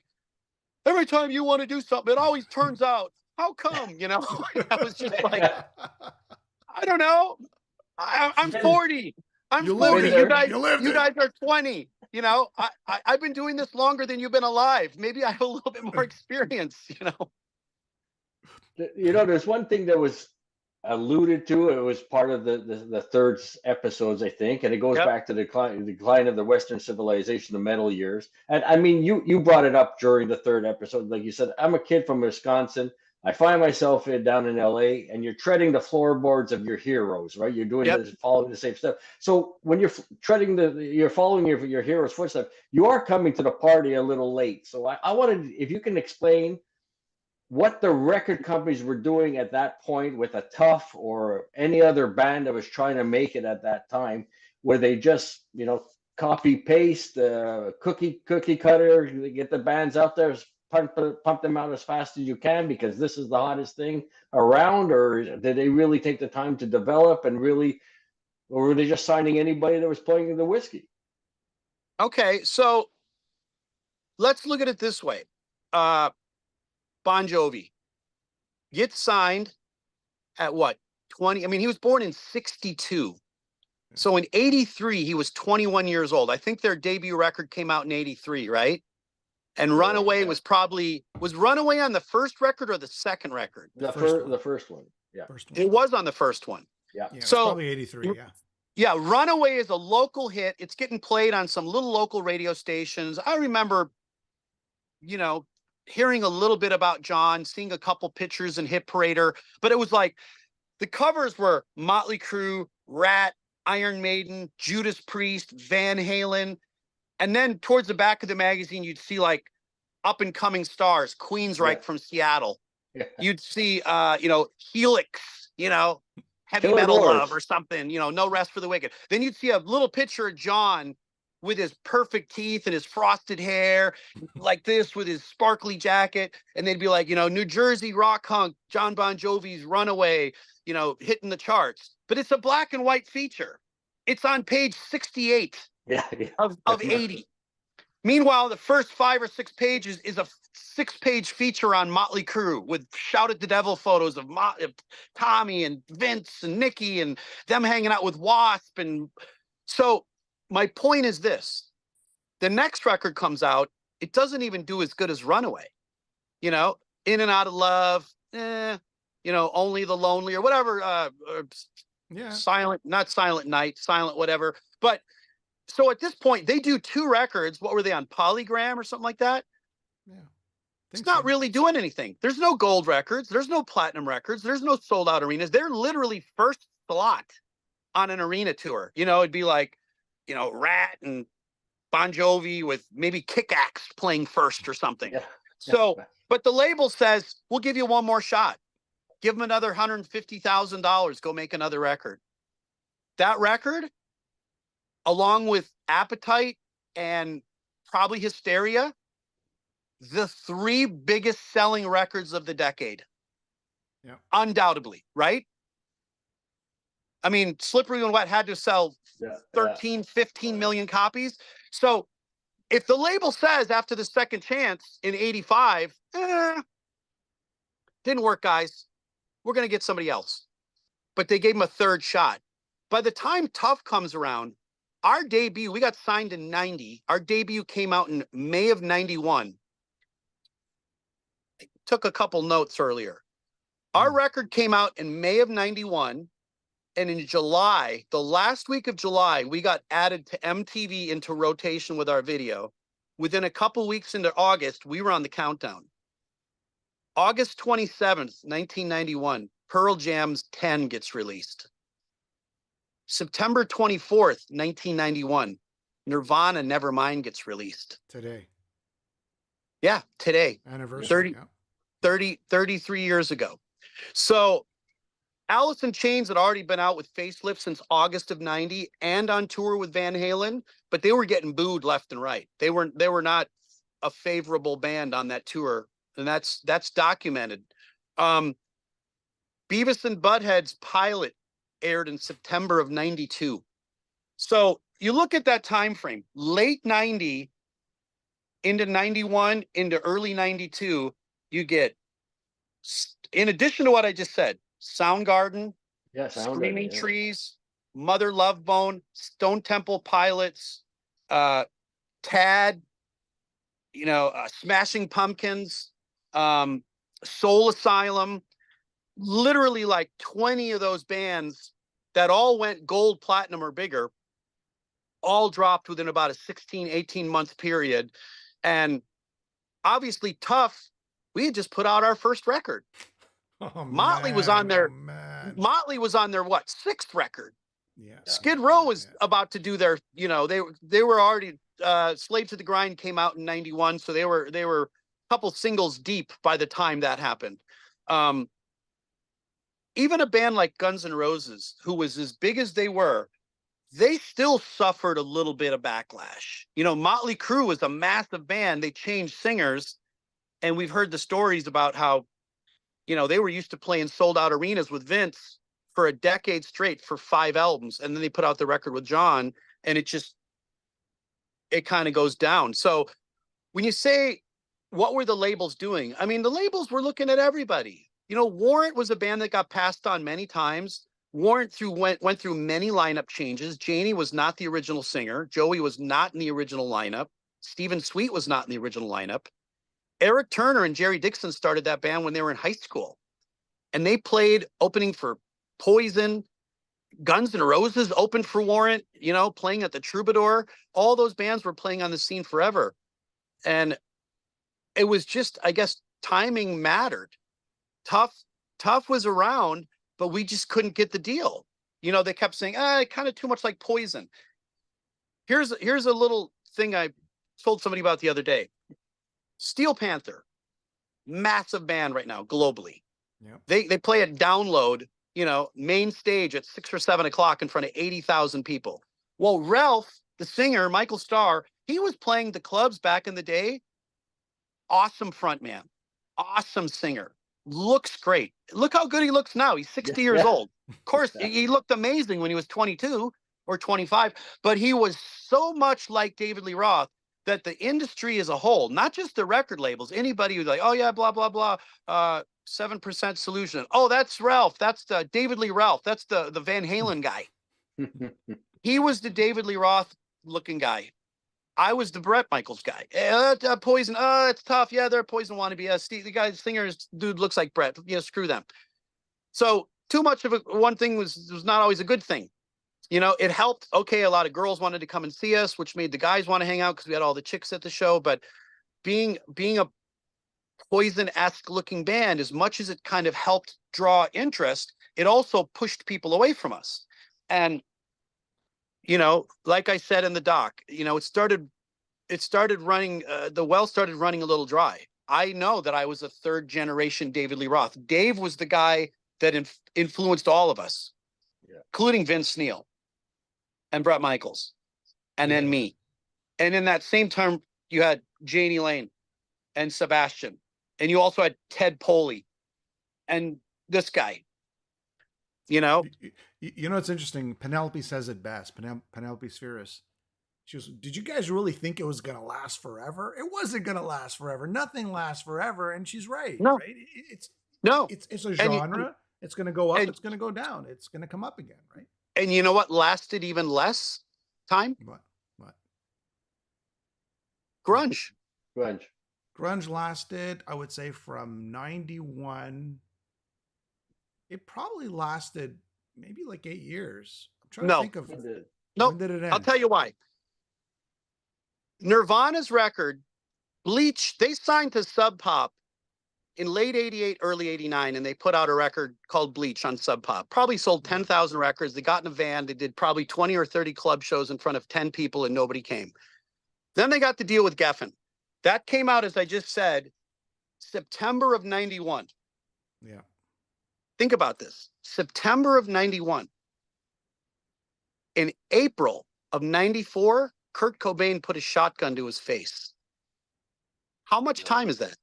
every time you want to do something, it always turns out. How come? You know, I was just like, I don't know. I'm 40. I'm 40. You guys are 20. You know, I've been doing this longer than you've been alive. Maybe I have a little bit more experience, you know. You know, there's one thing that was alluded to. It was part of the third episodes, I think, and it goes back to the decline of the Western civilization, the metal years. And I mean, you brought it up during the third episode. Like you said, I'm a kid from Wisconsin. I find myself down in LA, and you're treading the floorboards of your heroes, right? You're doing this, following the same stuff. So when you're you're following your heroes' footsteps, you are coming to the party a little late. So I wanted, if you can explain what the record companies were doing at that point with a Tuff or any other band that was trying to make it at that time, where they just, you know, copy paste, cookie cutter, get the bands out there, pump them out as fast as you can because this is the hottest thing around? Or did they really take the time to develop and really, or were they just signing anybody that was playing the whiskey? Okay, so let's look at it this way. Bon Jovi gets signed at what, 20? I mean, he was born in 62. So in 83, he was 21 years old. I think their debut record came out in 83, right? And Runaway was Runaway on the first record or the second record? The first one. Yeah. It was on the first one. Yeah. So probably 83, yeah. Yeah, Runaway is a local hit. It's getting played on some little local radio stations. I remember, you know, hearing a little bit about John, seeing a couple pictures in Hit Parader, but it was like the covers were Motley Crue, Rat, Iron Maiden, Judas Priest, Van Halen. And then towards the back of the magazine, you'd see like up and coming stars, Queensryche from Seattle. Yeah. You'd see, you know, Helix, you know, Heavy Killer Metal Doors. Love or something, you know, No Rest for the Wicked. Then you'd see a little picture of John with his perfect teeth and his frosted hair like this with his sparkly jacket. And they'd be like, you know, New Jersey rock hunk, John Bon Jovi's Runaway, you know, hitting the charts. But it's a black and white feature. It's on page 68 of 80. Meanwhile, the first 5 or 6 pages is a 6-page feature on Motley Crue with Shout at the Devil photos of Tommy and Vince and Nikki and them hanging out with Wasp. And so my point is this. The next record comes out. It doesn't even do as good as Runaway. You know, In and Out of Love, you know, Only the Lonely or whatever. Silent, not Silent Night, Silent whatever. But so at this point, they do 2 records. What were they on, Polygram or something like that? Yeah. It's not really doing anything. There's no gold records. There's no platinum records. There's no sold out arenas. They're literally first slot on an arena tour. You know, it'd be like, you know, Rat and Bon Jovi with maybe Kick-Axe playing first or something. Yeah. So, but the label says, we'll give you one more shot. Give them another $150,000. Go make another record. That record, along with Appetite and probably Hysteria, the 3 biggest selling records of the decade. Yeah. Undoubtedly, right? I mean, Slippery When Wet had to sell 15 million copies. So if the label says after the second chance in 85, didn't work, guys, we're going to get somebody else. But they gave him a third shot. By the time Tuff comes around, our debut, we got signed in 90. Our debut came out in May of 91. I took a couple notes earlier. Our record came out in May of 91. And in July, the last week of July, we got added to MTV into rotation with our video. Within a couple weeks into August, we were on the countdown. August 27th, 1991, Pearl Jam's 10 gets released. September 24th, 1991, Nirvana Nevermind gets released. Today. Yeah, today. Anniversary. 33 years ago. So Alice in Chains had already been out with Facelift since August of 90 and on tour with Van Halen, but they were getting booed left and right. They were not a favorable band on that tour, and that's documented. Beavis and Butt-Head's Pilot aired in September of 92. So you look at that time frame, late 90 into 91 into early 92, you get, in addition to what I just said, Soundgarden, Screaming Trees, Mother Love Bone, Stone Temple Pilots, Tad, you know, Smashing Pumpkins, Soul Asylum, literally like 20 of those bands that all went gold, platinum, or bigger, all dropped within about a 16, 18-month period. And obviously Tuff, we had just put out our first record. Oh, Motley was on their Motley was on their what, 6th record. Yeah. Skid Row was about to do their, you know, they were already Slave to the Grind came out in 91, so they were a couple singles deep by the time that happened. Even a band like Guns N' Roses, who was as big as they were, they still suffered a little bit of backlash. You know, Motley Crue was a massive band. They changed singers, and we've heard the stories about how, you know, they were used to playing sold out arenas with Vince for a decade straight for 5 albums. And then they put out the record with John, and it kind of goes down. So when you say, what were the labels doing? I mean, the labels were looking at everybody. You know, Warrant was a band that got passed on many times. Warrant went through many lineup changes. Janie was not the original singer. Joey was not in the original lineup. Stephen Sweet was not in the original lineup. Eric Turner and Jerry Dixon started that band when they were in high school, and they played opening for Poison. Guns N' Roses opened for Warrant, you know, playing at the Troubadour. All those bands were playing on the scene forever. And it was just, I guess, timing mattered. Tuff was around, but we just couldn't get the deal. You know, they kept saying, kind of too much like Poison. Here's a little thing I told somebody about the other day. Steel Panther, massive band right now globally. Yep. They play at Download, you know, main stage at 6 or 7 o'clock in front of 80,000 people. Well, Ralph, the singer, Michael Starr, he was playing the clubs back in the day. Awesome frontman, awesome singer, looks great. Look how good he looks now. He's 60 years old. Of course, he looked amazing when he was 22 or 25, but he was so much like David Lee Roth that the industry as a whole, not just the record labels, anybody who's like, oh yeah, blah, blah, blah, 7% Solution. Oh, that's Ralph. That's the David Lee Ralph. That's the Van Halen guy. He was the David Lee Roth looking guy. I was the Bret Michaels guy. Poison. It's tough. Yeah, they're Poison wannabe. Steve, the guy, singer's dude looks like Bret. Screw them. So too much of one thing was not always a good thing. It helped. Okay, a lot of girls wanted to come and see us, which made the guys want to hang out because we had all the chicks at the show. But being a Poison-esque looking band, as much as it kind of helped draw interest, it also pushed people away from us. And like I said in the doc, it started running. The well started running a little dry. I know that I was a third generation David Lee Roth. Dave was the guy that influenced all of us, including Vince Neil and Bret Michaels, and then me. And in that same time, you had Janie Lane and Sebastian, and you also had Ted Poley and this guy. It's interesting. Penelope says it best. Penelope Spheris. She goes, "Did you guys really think it was going to last forever? It wasn't going to last forever. Nothing lasts forever." And she's right. No, right? It's a And genre. It's going to go up. It's going to go down. It's going to come up again, right? And you know what lasted even less time? What? Grunge. Grunge lasted, I would say, from 91. It probably lasted maybe like 8 years. I'm trying to think of when did it end? I'll tell you why. Nirvana's record, Bleach, they signed to Sub Pop in late 88, early 89, and they put out a record called Bleach on Sub Pop. Probably sold 10,000 records. They got in a van. They did probably 20 or 30 club shows in front of 10 people, and nobody came. Then they got to deal with Geffen. That came out, as I just said, September of 91. Yeah. Think about this. September of 91. In April of 94, Kurt Cobain put a shotgun to his face. How much time is that?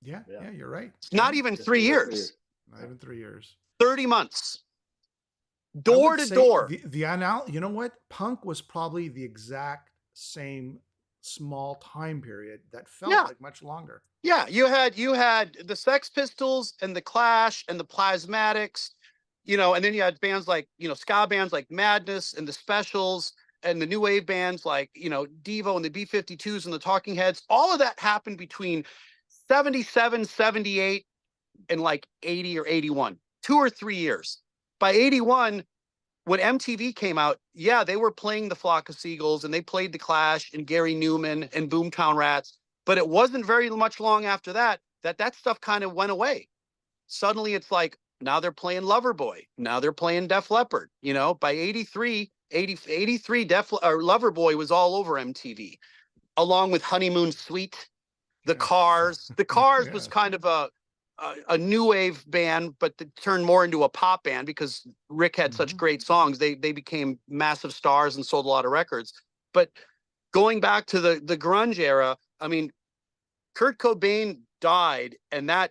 Yeah, you're right. It's not even 3 years. Not even 3 years. 30 months. Door to door. You know what? Punk was probably the exact same small time period that felt like much longer. Yeah, you had the Sex Pistols and the Clash and the Plasmatics, and then you had bands like, ska bands like Madness and the Specials and the new wave bands like, Devo and the B-52s and the Talking Heads. All of that happened between 77, 78 and like 80 or 81, 2 or 3 years. By 81, when MTV came out, they were playing the Flock of Seagulls and they played the Clash and Gary Newman and Boomtown Rats. But it wasn't very much long after that stuff kind of went away. Suddenly it's like, now they're playing Loverboy. Now they're playing Def Leppard. By 83, Loverboy was all over MTV, along with Honeymoon Suite, The Cars. The Cars was kind of a new wave band, but it turned more into a pop band because Rick had such great songs. They became massive stars and sold a lot of records. But going back to the grunge era, I mean, Kurt Cobain died, and that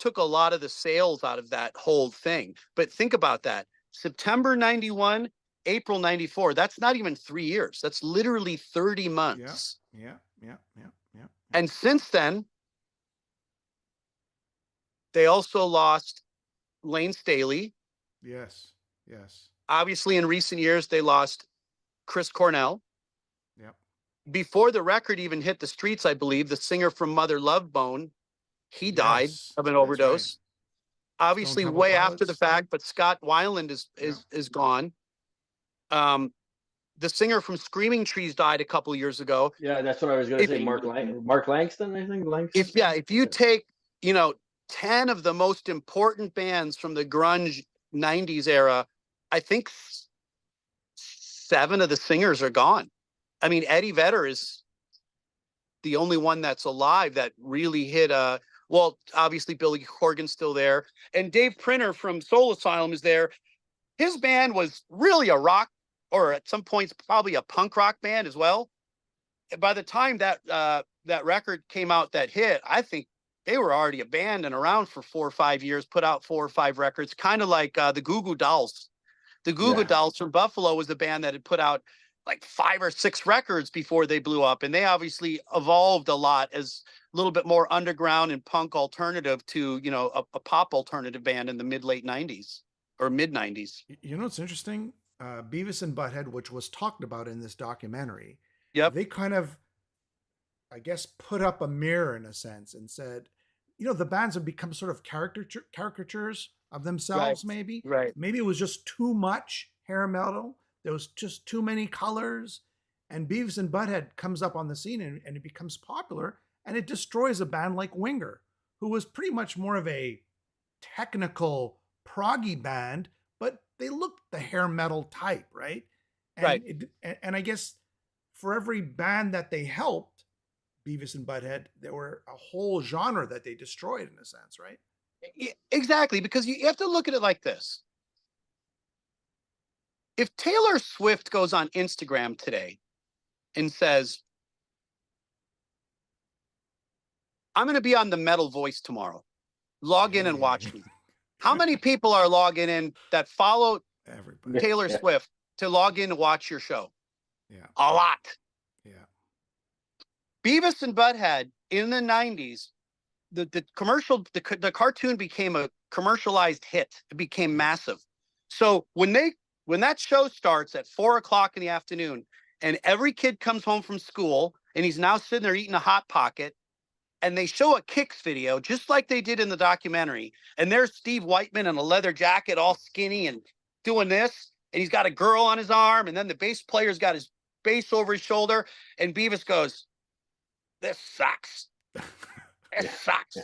took a lot of the sales out of that whole thing. But think about that. September 91, April 94. That's not even 3 years. That's literally 30 months. Yeah. And since then, they also lost Lane Staley. Yes. Obviously, in recent years, they lost Chris Cornell. Yep. Before the record even hit the streets, I believe, the singer from Mother Love Bone, he died of an overdose. Right. Obviously, way after the fact, but Scott Weiland is gone. The singer from Screaming Trees died a couple of years ago. Yeah, that's what I was going to say. Mark Langston, I think. If you take, 10 of the most important bands from the grunge 90s era, I think 7 of the singers are gone. I mean, Eddie Vedder is the only one that's alive that really hit obviously Billy Corgan's still there. And Dave Printer from Soul Asylum is there. His band was really a rock, or at some points probably a punk rock band as well. By the time that record came out, that hit, I think they were already a band and around for 4 or 5 years, put out 4 or 5 records, kind of like the Goo Goo Dolls. The Goo Goo Dolls from Buffalo was the band that had put out like 5 or 6 records before they blew up. And they obviously evolved a lot as a little bit more underground and punk alternative to, you know, a pop alternative band in the late 90s or mid 90s. You know, it's interesting. Beavis and Butthead, which was talked about in this documentary, they kind of, I guess, put up a mirror in a sense and said, you know, the bands have become sort of caricatures of themselves, maybe. Right. Maybe it was just too much hair metal. There was just too many colors. And Beavis and Butthead comes up on the scene and it becomes popular, and it destroys a band like Winger, who was pretty much more of a technical proggy band, but they looked the hair metal type, right? And and I guess for every band that they helped, Beavis and Butthead, there were a whole genre that they destroyed in a sense, right? Exactly, because you have to look at it like this. If Taylor Swift goes on Instagram today and says, I'm going to be on the Metal Voice tomorrow, log in and watch me. How many people are logging in that follow Taylor Swift to log in and watch your show? Yeah. A lot. Yeah. Beavis and Butthead in the 90s, the cartoon became a commercialized hit. It became massive. So when that show starts at 4:00 in the afternoon and every kid comes home from school and he's now sitting there eating a Hot Pocket, and they show a Kicks video just like they did in the documentary, and there's Steve Whiteman in a leather jacket, all skinny and doing this, and he's got a girl on his arm, and then the bass player's got his bass over his shoulder, and Beavis goes, this sucks. This sucks.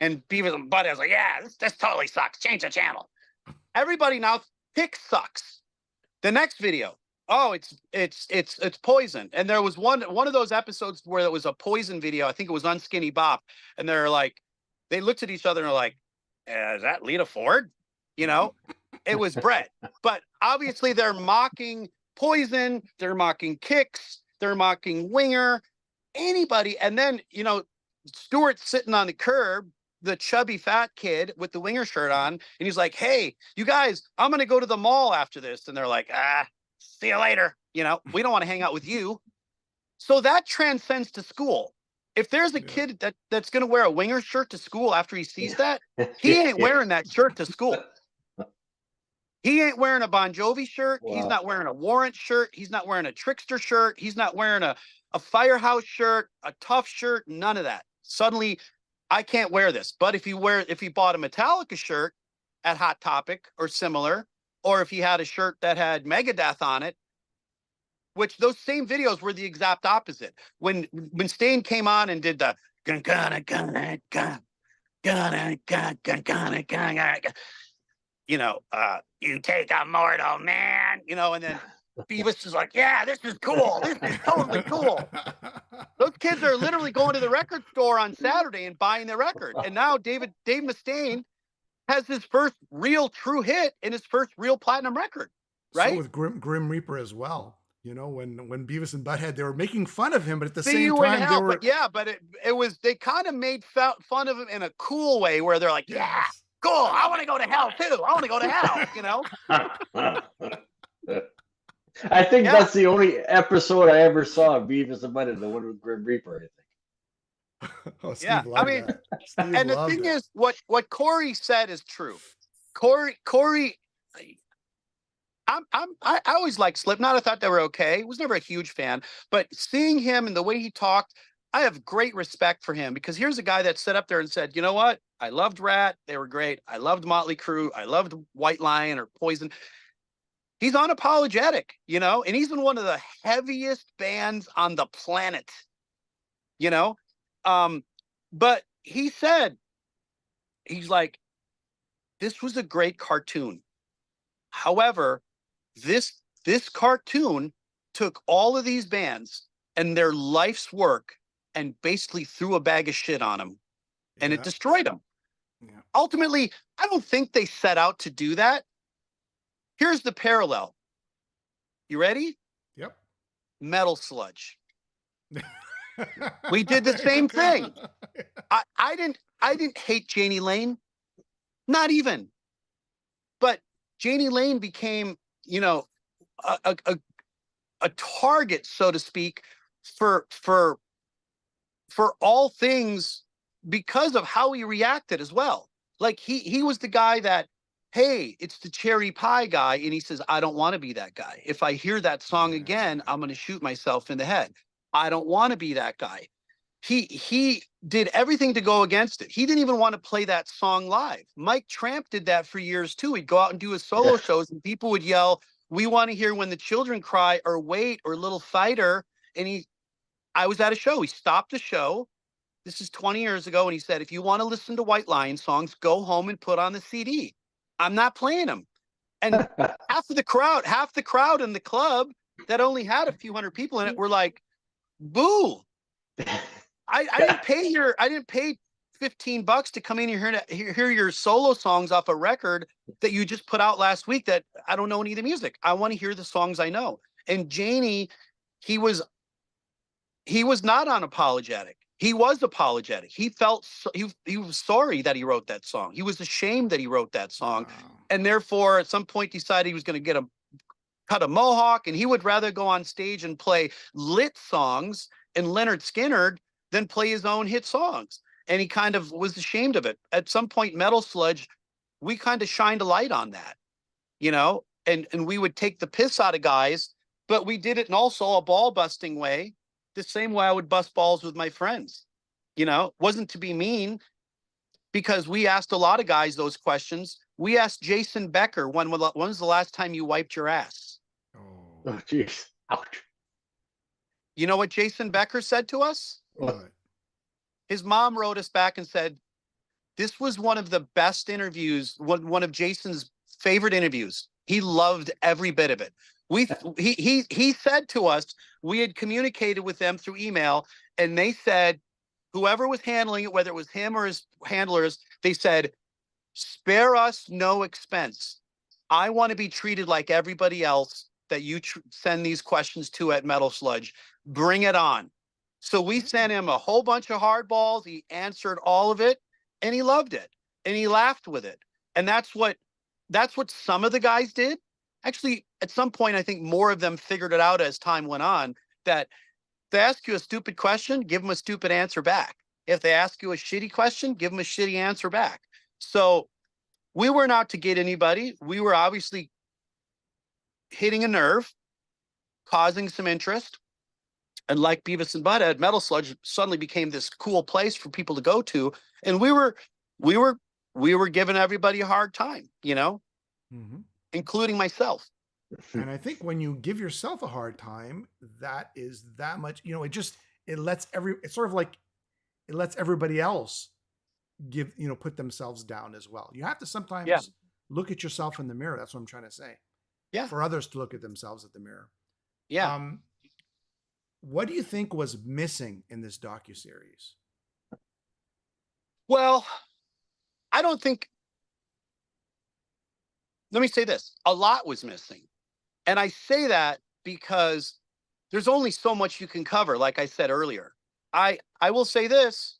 And Beavis and Butthead's like, yeah, this totally sucks. Change the channel. Everybody now thinks Sucks. The next video, oh, it's Poison. And there was one of those episodes where it was a Poison video. I think it was Unskinny Bop. And they're like, they looked at each other and are like, is that Lita Ford? You know, it was Brett. But obviously they're mocking Poison. They're mocking Kicks. They're mocking Winger. Anybody. And then, you know, Stewart's sitting on the curb, the chubby fat kid with the Winger shirt on. And he's like, hey, you guys, I'm going to go to the mall after this. And they're like, see you later. You know, we don't want to hang out with you. So that transcends to school. If there's a kid that's going to wear a Winger shirt to school after he sees that, he ain't wearing that shirt to school. He ain't wearing a Bon Jovi shirt. Wow. He's not wearing a Warrant shirt. He's not wearing a Trickster shirt. He's not wearing a Firehouse shirt, a Tuff shirt, none of that. Suddenly, I can't wear this. But if he bought a Metallica shirt at Hot Topic or similar, or if he had a shirt that had Megadeth on it, which those same videos were the exact opposite. When Staind came on and did the you know, you take a mortal man, you know, and then Beavis is like, yeah, this is cool. This is totally cool. Those kids are literally going to the record store on Saturday and buying their record. And now Dave Mustaine has his first real true hit and his first real platinum record, right? So with Grim Reaper as well. You know, when Beavis and Butthead, they were making fun of him, but at the same time, they were. But it was, they kind of made fun of him in a cool way where they're like, yeah, cool. I want to go to hell too. I want to go to hell, you know? I think that's the only episode I ever saw of Beavis and Butthead, the one with Grim Reaper, I think. Oh, Steve loved that. Steve and the thing is, what Corey said is true. Corey, I always liked Slipknot. I thought they were okay. Was never a huge fan, but seeing him and the way he talked, I have great respect for him, because here's a guy that sat up there and said, you know what? I loved Rat. They were great. I loved Motley Crue. I loved White Lion or Poison. He's unapologetic, you know, and he's in one of the heaviest bands on the planet, you know? But he said, he's like, this was a great cartoon. However, this cartoon took all of these bands and their life's work and basically threw a bag of shit on them, and it destroyed them. Yeah. Ultimately, I don't think they set out to do that. Here's the parallel. You ready? Yep. Metal Sludge. We did the same thing. I didn't hate Janie Lane. Not even. But Janie Lane became, you know, a target, so to speak, for all things because of how he reacted as well. Like he was the guy that, hey, it's the cherry pie guy. And he says, I don't want to be that guy. If I hear that song again, I'm going to shoot myself in the head. I don't want to be that guy. He did everything to go against it. He didn't even want to play that song live. Mike Tramp did that for years too. He'd go out and do his solo shows and people would yell, we want to hear When the Children Cry or Wait or Little Fighter. And I was at a show. He stopped the show. This is 20 years ago. And he said, if you want to listen to White Lion songs, go home and put on the CD. I'm not playing them. And half the crowd in the club that only had a few hundred people in it were like, boo. I didn't pay $15 to come in here to hear your solo songs off a record that you just put out last week that I don't know any of the music. I want to hear the songs I know. And Janie, he was not unapologetic. He was apologetic. He felt he was sorry that he wrote that song. He was ashamed that he wrote that song. Wow. And therefore, at some point, decided he was going to cut a mohawk, and he would rather go on stage and play lit songs and Leonard Skinner than play his own hit songs. And he kind of was ashamed of it. At some point, Metal Sludge, we kind of shined a light on that, you know, and we would take the piss out of guys, but we did it in also a ball busting way, the same way I would bust balls with my friends. You know, it wasn't to be mean, because we asked a lot of guys those questions. We asked Jason Becker, when was the last time you wiped your ass? Oh, jeez. Ouch. You know what Jason Becker said to us? What? His mom wrote us back and said, this was one of the best interviews, one of Jason's favorite interviews. He loved every bit of it. He said to us, we had communicated with them through email, and they said, whoever was handling it, whether it was him or his handlers, they said, spare us no expense. I want to be treated like everybody else that you send these questions to at Metal Sludge. Bring it on. So we sent him a whole bunch of hardballs. He answered all of it, and he loved it, and he laughed with it. And that's what some of the guys did. Actually, at some point, I think more of them figured it out as time went on, that if they ask you a stupid question, give them a stupid answer back. If they ask you a shitty question, give them a shitty answer back. So we weren't out to get anybody. We were obviously hitting a nerve, causing some interest. And like Beavis and Butt-Head, Metal Sludge suddenly became this cool place for people to go to. And we were giving everybody a hard time, you know, including myself. And I think when you give yourself a hard time, that is that much, you know, it lets everybody else put themselves down as well. You have to sometimes look at yourself in the mirror. That's what I'm trying to say. Yeah. For others to look at themselves at the mirror. Yeah. What do you think was missing in this docuseries? Well, I don't think, let me say this, a lot was missing. And I say that because there's only so much you can cover, like I said earlier. I will say this,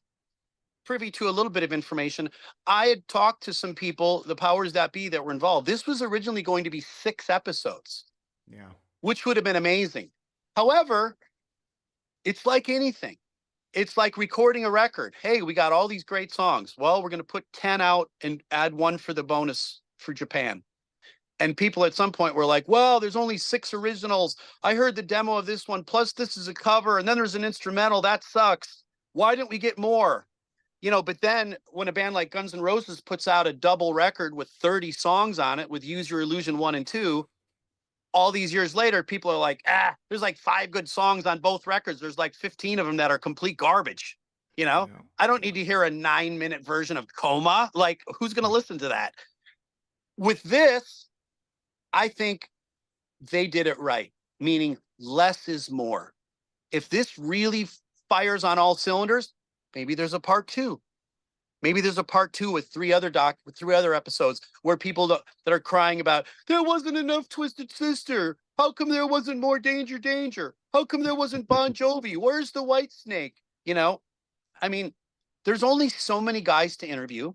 privy to a little bit of information. I had talked to some people, the powers that be, that were involved. This was originally going to be 6 episodes. Yeah. Which would have been amazing. However, it's like anything. It's like recording a record. Hey, we got all these great songs. Well, we're going to put 10 out and add 1 for the bonus for Japan. And people at some point were like, well, there's only 6 originals. I heard the demo of this one, plus this is a cover, and then there's an instrumental. That sucks. Why didn't we get more? You know, but then when a band like Guns N' Roses puts out a double record with 30 songs on it with Use Your Illusion 1 and 2, all these years later, people are like, there's like 5 good songs on both records. There's like 15 of them that are complete garbage. You know, yeah. I don't need to hear a 9-minute version of Coma. Like, who's going to listen to that? With this, I think they did it right, meaning less is more. If this really fires on all cylinders, maybe there's a part 2. Maybe there's a part 2 with 3 other episodes where people that are crying about, there wasn't enough Twisted Sister. How come there wasn't more Danger Danger? How come there wasn't Bon Jovi? Where's the White Snake? You know, I mean, there's only so many guys to interview,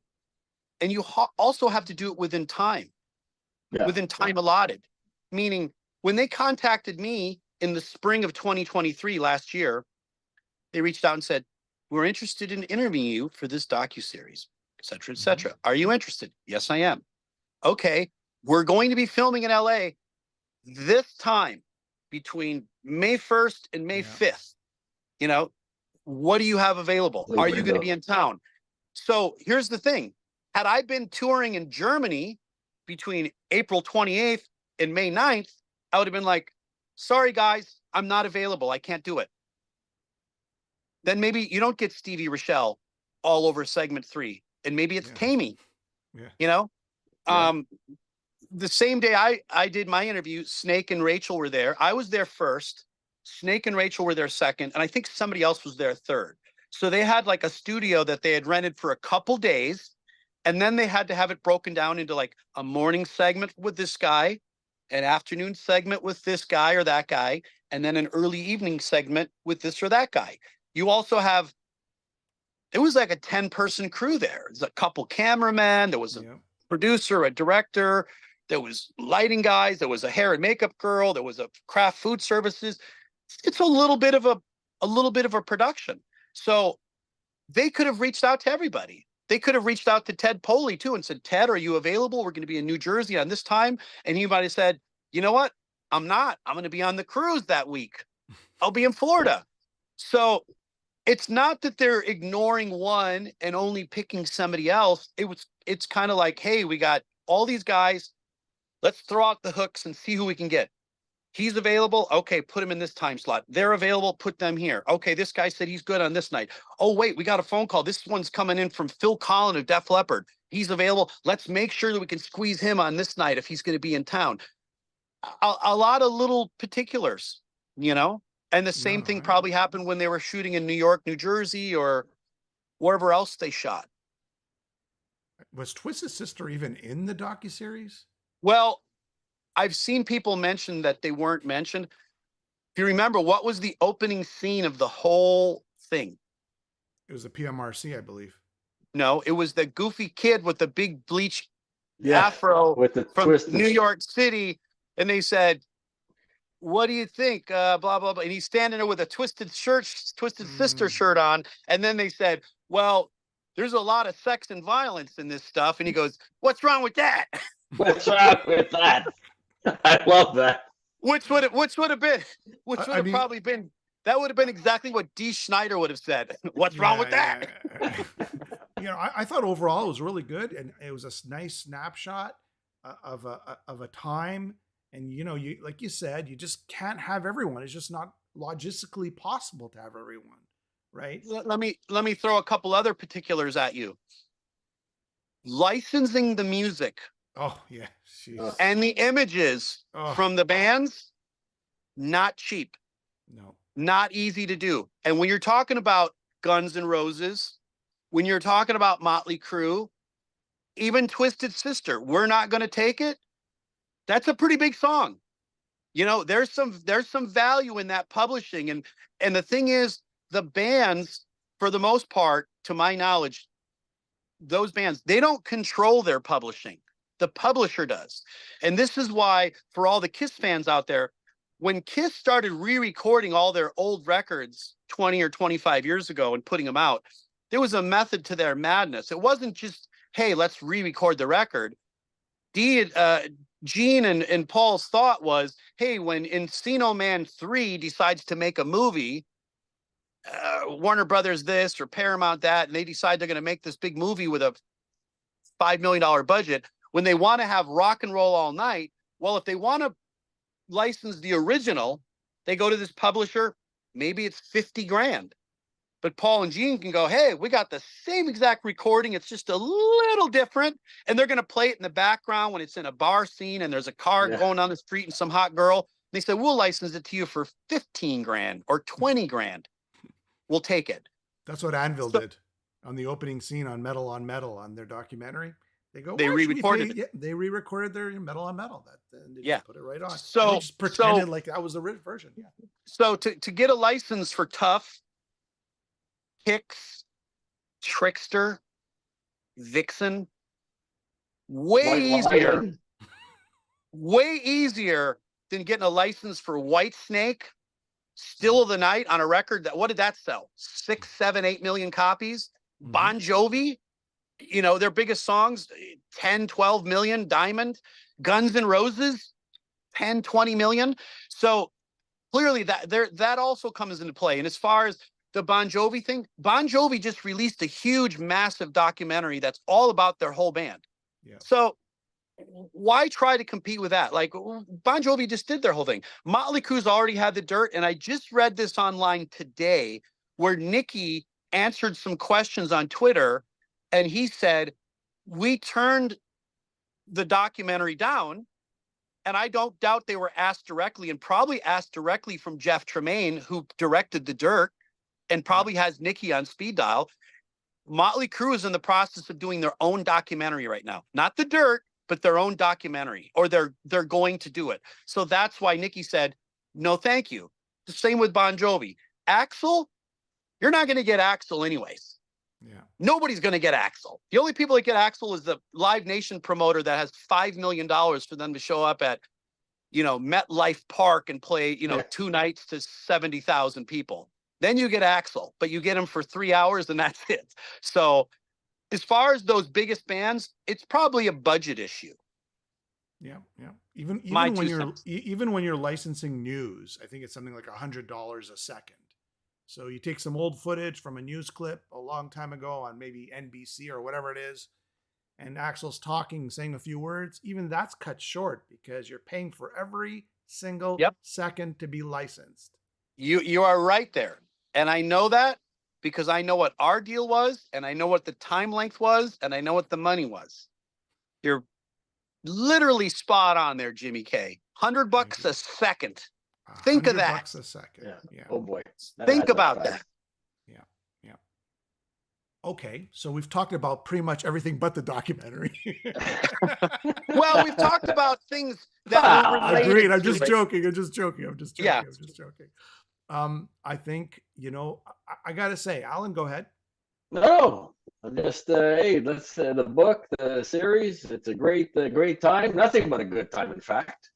and you also have to do it within time allotted. Meaning, when they contacted me in the spring of 2023, last year, they reached out and said, we're interested in interviewing you for this docuseries, et cetera, et cetera. Are you interested? Yes, I am. Okay, we're going to be filming in LA this time between May 1st and May 5th. You know, what do you have available? Are you going to be in town? So here's the thing. Had I been touring in Germany between April 28th and May 9th, I would have been like, sorry, guys, I'm not available. I can't do it. Then maybe you don't get Stevie, Rachelle all over segment 3. And maybe it's Tammy, you know? The same day I did my interview, Snake and Rachel were there. I was there first. Snake and Rachel were there second. And I think somebody else was there third. So they had like a studio that they had rented for a couple days. And then they had to have it broken down into like a morning segment with this guy, an afternoon segment with this guy or that guy, and then an early evening segment with this or that guy. You also have, it was like a 10-person crew there. There's a couple cameramen. There was a producer, a director. There was lighting guys. There was a hair and makeup girl. There was a craft food services. It's a little bit of a production. So they could have reached out to everybody. They could have reached out to Ted Poley too and said, Ted, are you available? We're going to be in New Jersey on this time. And he might have said, you know what? I'm not. I'm going to be on the cruise that week. I'll be in Florida. So it's not that they're ignoring one and only picking somebody else. It's kind of like, hey, we got all these guys. Let's throw out the hooks and see who we can get. He's available. Okay, put him in this time slot. They're available. Put them here. Okay, this guy said he's good on this night. Oh, wait, we got a phone call. This one's coming in from Phil Collin of Def Leppard. He's available. Let's make sure that we can squeeze him on this night if he's going to be in town. A lot of little particulars, you know? And the same thing probably happened when they were shooting in New York, New Jersey, or wherever else they shot. Was Twisted Sister even in the docuseries? Well, I've seen people mention that they weren't mentioned. If you remember, what was the opening scene of the whole thing? It was a PMRC, I believe. No, it was the goofy kid with the big bleach afro with the from New York City. And they said, what do you think? Blah, blah, blah. And he's standing there with a Twisted Sister shirt on. And then they said, well, there's a lot of sex and violence in this stuff. And he goes, what's wrong with that? What's wrong with that? I love that. Which would have probably been, that would have been exactly what Dee Schneider would have said. What's wrong with that? You know, I thought overall it was really good. And it was a nice snapshot of a time. And, you know, you, like you said, you just can't have everyone. It's just not logistically possible to have everyone. Right. Let me throw a couple other particulars at you. Licensing the music. Oh, yeah. Jeez. And the images from the bands, not cheap. No. Not easy to do. And when you're talking about Guns N' Roses, when you're talking about Motley Crue, even Twisted Sister, We're Not Gonna Take It. That's a pretty big song. You know, there's some value in that publishing. And the thing is, the bands, for the most part, to my knowledge, those bands, they don't control their publishing. The publisher does. And this is why, for all the Kiss fans out there, when Kiss started re-recording all their old records 20 or 25 years ago and putting them out, there was a method to their madness. It wasn't just, hey, let's re-record the record. Gene and Paul's thought was, hey, when Encino Man 3 decides to make a movie, Warner Brothers this or Paramount that, and they decide they're going to make this big movie with a $5 million budget, when they want to have Rock and Roll All Night, well, if they want to license the original, they go to this publisher, maybe it's 50 grand. But Paul and Gene can go, hey, we got the same exact recording. It's just a little different. And they're going to play it in the background when it's in a bar scene and there's a car going down the street and some hot girl. And they say, we'll license it to you for 15 grand or 20 grand. We'll take it. That's what Anvil did on the opening scene on Metal on Metal on their documentary. They re-recorded it. They re-recorded their Metal on Metal. They just put it right on. So they just pretended like that was the original version. Yeah. So to get a license for Tuff, Hicks, Trickster, Vixen, way easier than getting a license for Whitesnake Still of the Night on a record that, what did that sell? 6, 7, 8 million copies. Bon Jovi, you know, their biggest songs, 10, 12 million. Diamond. Guns N' Roses, 10, 20 million. So clearly that also comes into play. And as far as the Bon Jovi thing, Bon Jovi just released a huge, massive documentary that's all about their whole band. Yeah. So why try to compete with that? Like, Bon Jovi just did their whole thing. Motley Crue's already had the dirt. And I just read this online today where Nicky answered some questions on Twitter. And he said, we turned the documentary down. And I don't doubt they were asked directly, and probably asked directly from Jeff Tremaine, who directed The Dirt and probably has Nicky on speed dial. Motley Crue is in the process of doing their own documentary right now. Not The Dirt, but their own documentary, or they're going to do it. So that's why Nicky said, no, thank you. The same with Bon Jovi. Axl, you're not going to get Axl anyways. Yeah. Nobody's going to get Axl. The only people that get Axl is the Live Nation promoter that has $5 million for them to show up at, you know, MetLife Park and play, you know, 2 nights to 70,000 people. Then you get Axl, but you get him for 3 hours and that's it. So as far as those biggest bands, it's probably a budget issue. Yeah, yeah. Even when you're licensing news, I think it's something like $100 a second. So you take some old footage from a news clip a long time ago on maybe NBC or whatever it is, and Axl's talking, saying a few words. Even that's cut short because you're paying for every single second to be licensed. You are right there. And I know that because I know what our deal was, and I know what the time length was, and I know what the money was. You're literally spot on there, Jimmy K. $100 a second. Think of that. $100 a second. Yeah. Oh boy. Think about that. Yeah. Yeah. Okay. So we've talked about pretty much everything but the documentary. Well, we've talked about things that were related. Agreed. I'm just joking. Yeah. I think, you know, I got to say, Alan, go ahead. No, I'm just, hey, let's, the book, the series, it's a great time. Nothing but a good time, in fact.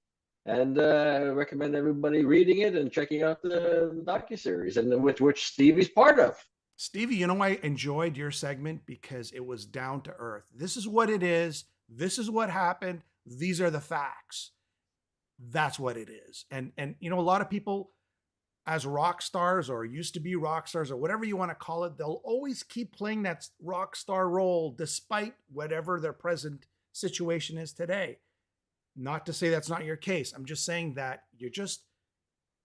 And I recommend everybody reading it and checking out the docuseries, and which Stevie's part of. Stevie, you know, I enjoyed your segment because it was down to earth. This is what it is. This is what happened. These are the facts. That's what it is. And you know, a lot of people, as rock stars or used to be rock stars or whatever you want to call it, they'll always keep playing that rock star role despite whatever their present situation is today. Not to say that's not your case. I'm just saying that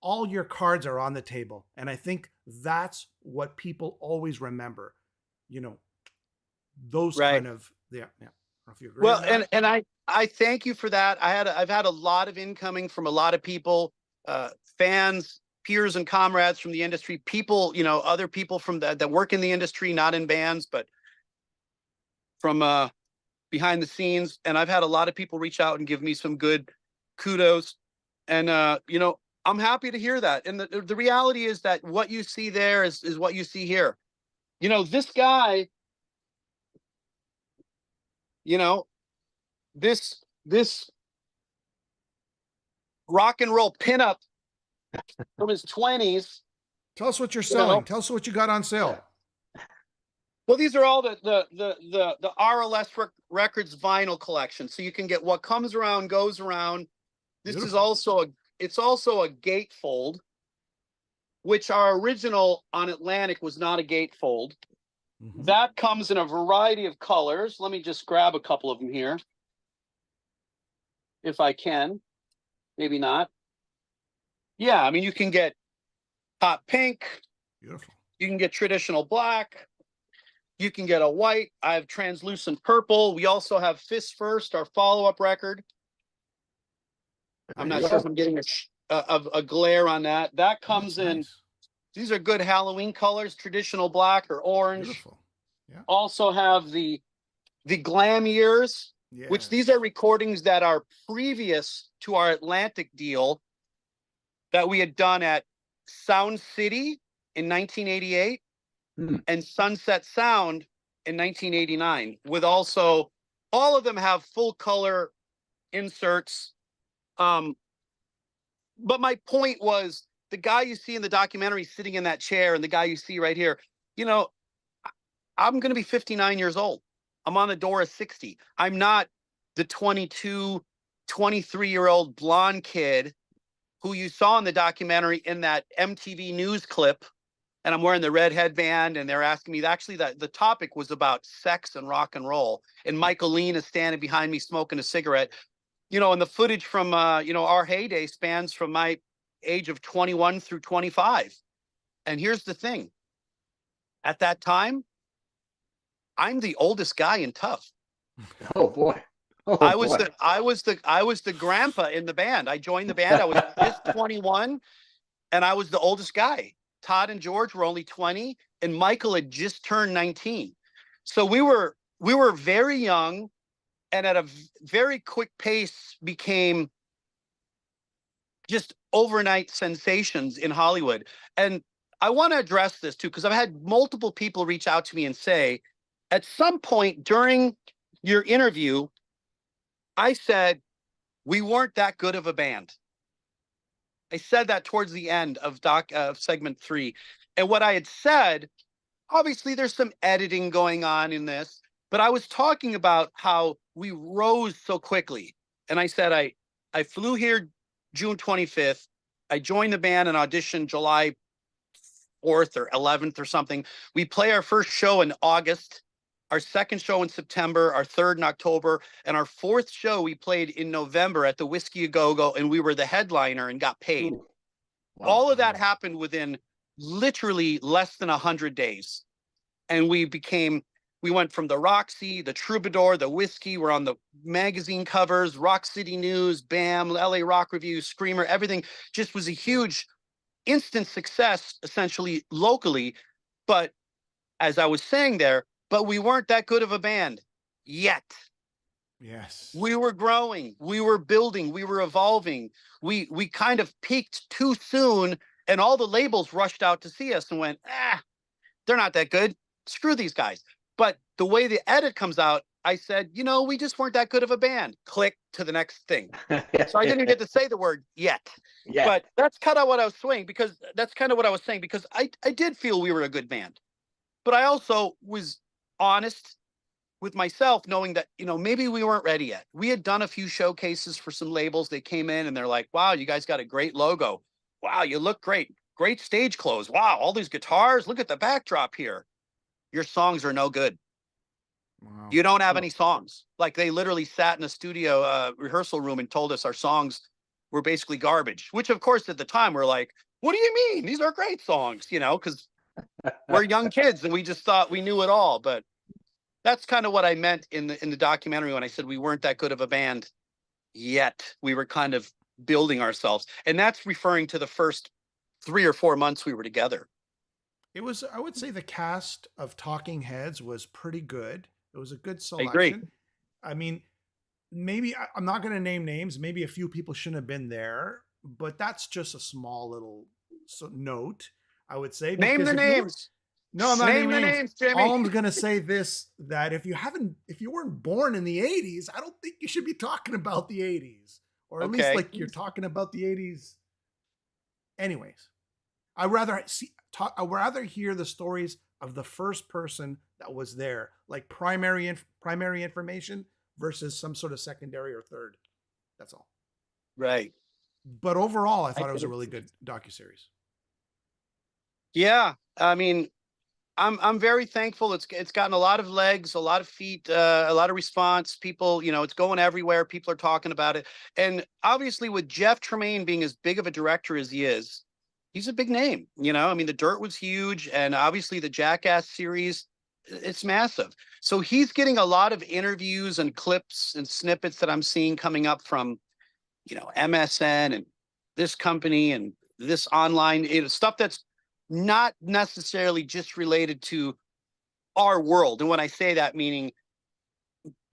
all your cards are on the table. And I think that's what people always remember, you know, those kind of, yeah. I don't know if you agree. Well, and I thank you for that. I've had a lot of incoming from a lot of people, fans, peers and comrades from the industry, people, you know, other people from that work in the industry, not in bands, but from, behind the scenes. And I've had a lot of people reach out and give me some good kudos. And, you know, I'm happy to hear that. And the reality is that what you see there is what you see here. You know, this guy, you know, this rock and roll pinup from his 20s. Tell us what you're selling. You know? Tell us what you got on sale. Well, these are all the RLS Records vinyl collection. So you can get What Comes Around Goes Around. This Beautiful. Is also a gatefold, which our original on Atlantic was not a gatefold. Mm-hmm. That comes in a variety of colors. Let me just grab a couple of them here, if I can. Maybe not. Yeah, I mean, you can get hot pink. Beautiful. You can get traditional black. You can get a white. I have translucent purple. We also have Fist First, our follow-up record. I'm not sure if I'm getting a glare on that. That comes in. Nice. These are good Halloween colors, traditional black or orange. Beautiful. Yeah. Also have the glam years, yes. Which these are recordings that are previous to our Atlantic deal that we had done at Sound City in 1988. And Sunset Sound in 1989, with also all of them have full color inserts. But my point was the guy you see in the documentary sitting in that chair and the guy you see right here, you know, I'm going to be 59 years old. I'm on the door of 60. I'm not the 22, 23-year-old blonde kid who you saw in the documentary in that MTV news clip. And I'm wearing the red headband, and they're asking me, actually, the topic was about sex and rock and roll. And Michael Lean is standing behind me smoking a cigarette. You know, and the footage from, you know, our heyday spans from my age of 21 through 25. And here's the thing. At that time, I'm the oldest guy in Tuff. Oh boy. Oh, I was the grandpa in the band. I joined the band. I was just 21, and I was the oldest guy. Todd and George were only 20, and Michael had just turned 19. So we were very young, and at a very quick pace became just overnight sensations in Hollywood. And I want to address this too, because I've had multiple people reach out to me and say, at some point during your interview, I said, we weren't that good of a band. I said that towards the end of segment 3. And what I had said, obviously there's some editing going on in this, but I was talking about how we rose so quickly. And I said, I flew here June 25th. I joined the band and auditioned July 4th or 11th or something. We play our first show in August, our second show in September, our third in October, and our fourth show we played in November at the Whiskey A Go-Go, and we were the headliner and got paid. Ooh. Wow. All of that happened within literally less than 100 days. And we went from the Roxy, the Troubadour, the Whiskey, we're on the magazine covers, Rock City News, BAM, LA Rock Review, Screamer, everything just was a huge instant success, essentially locally. But as I was saying there, but we weren't that good of a band yet. Yes. We were growing, we were building, we were evolving. We kind of peaked too soon, and all the labels rushed out to see us and went, they're not that good. Screw these guys. But the way the edit comes out, I said, you know, we just weren't that good of a band. Click to the next thing. So I didn't even get to say the word yet. Yeah. But that's kind of what I was saying, because I did feel we were a good band. But I also was honest with myself, knowing that, you know, maybe we weren't ready yet. We had done a few showcases for some labels. They came in and they're like, wow, you guys got a great logo. Wow, you look great. Great stage clothes. Wow, all these guitars. Look at the backdrop here. Your songs are no good. Wow. You don't have any songs. Like, they literally sat in a studio rehearsal room and told us our songs were basically garbage, which of course at the time we're like, what do you mean? These are great songs, you know, because we're young kids and we just thought we knew it all. But that's kind of what I meant in the documentary when I said we weren't that good of a band yet. We were kind of building ourselves. And that's referring to the first 3 or 4 months we were together. It was, I would say the cast of Talking Heads was pretty good. It was a good selection. I agree. I mean, maybe, I'm not going to name names. Maybe a few people shouldn't have been there, but that's just a small little note, I would say. Name the names. No, I'm not naming the names, Jimmy. All I'm going to say this, that if you weren't born in the 80s, I don't think you should be talking about the 80s. Or at least like you're talking about the 80s. Anyways, I'd rather hear the stories of the first person that was there, like primary information versus some sort of secondary or third. That's all. Right. But overall, I thought it was a really good docuseries. Yeah, I mean, I'm very thankful. It's gotten a lot of legs, a lot of feet, a lot of response. People, you know, it's going everywhere. People are talking about it. And obviously with Jeff Tremaine being as big of a director as he is, he's a big name. You know, I mean, The Dirt was huge. And obviously the Jackass series, it's massive. So he's getting a lot of interviews and clips and snippets that I'm seeing coming up from, you know, MSN and this company and this online stuff that's not necessarily just related to our world. And when I say that, meaning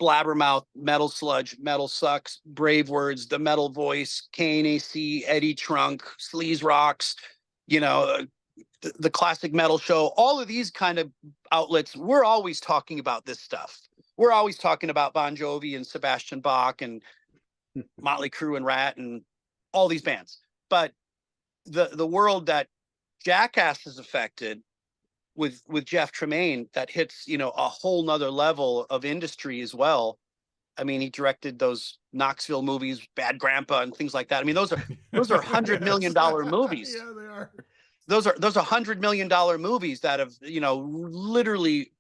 Blabbermouth, Metal Sludge, Metal Sucks, Brave Words, The Metal Voice, KNAC, Eddie Trunk, Sleaze Rocks, you know, the Classic Metal Show, all of these kind of outlets, we're always talking about this stuff. We're always talking about Bon Jovi and Sebastian Bach and Motley Crue and Rat and all these bands. But the world that Jackass has affected with Jeff Tremaine, that hits, you know, a whole nother level of industry as well. I mean, he directed those Knoxville movies, Bad Grandpa and things like that. I mean, those are $100 million movies. Yeah, they are. Those are $100 million movies that have, you know, literally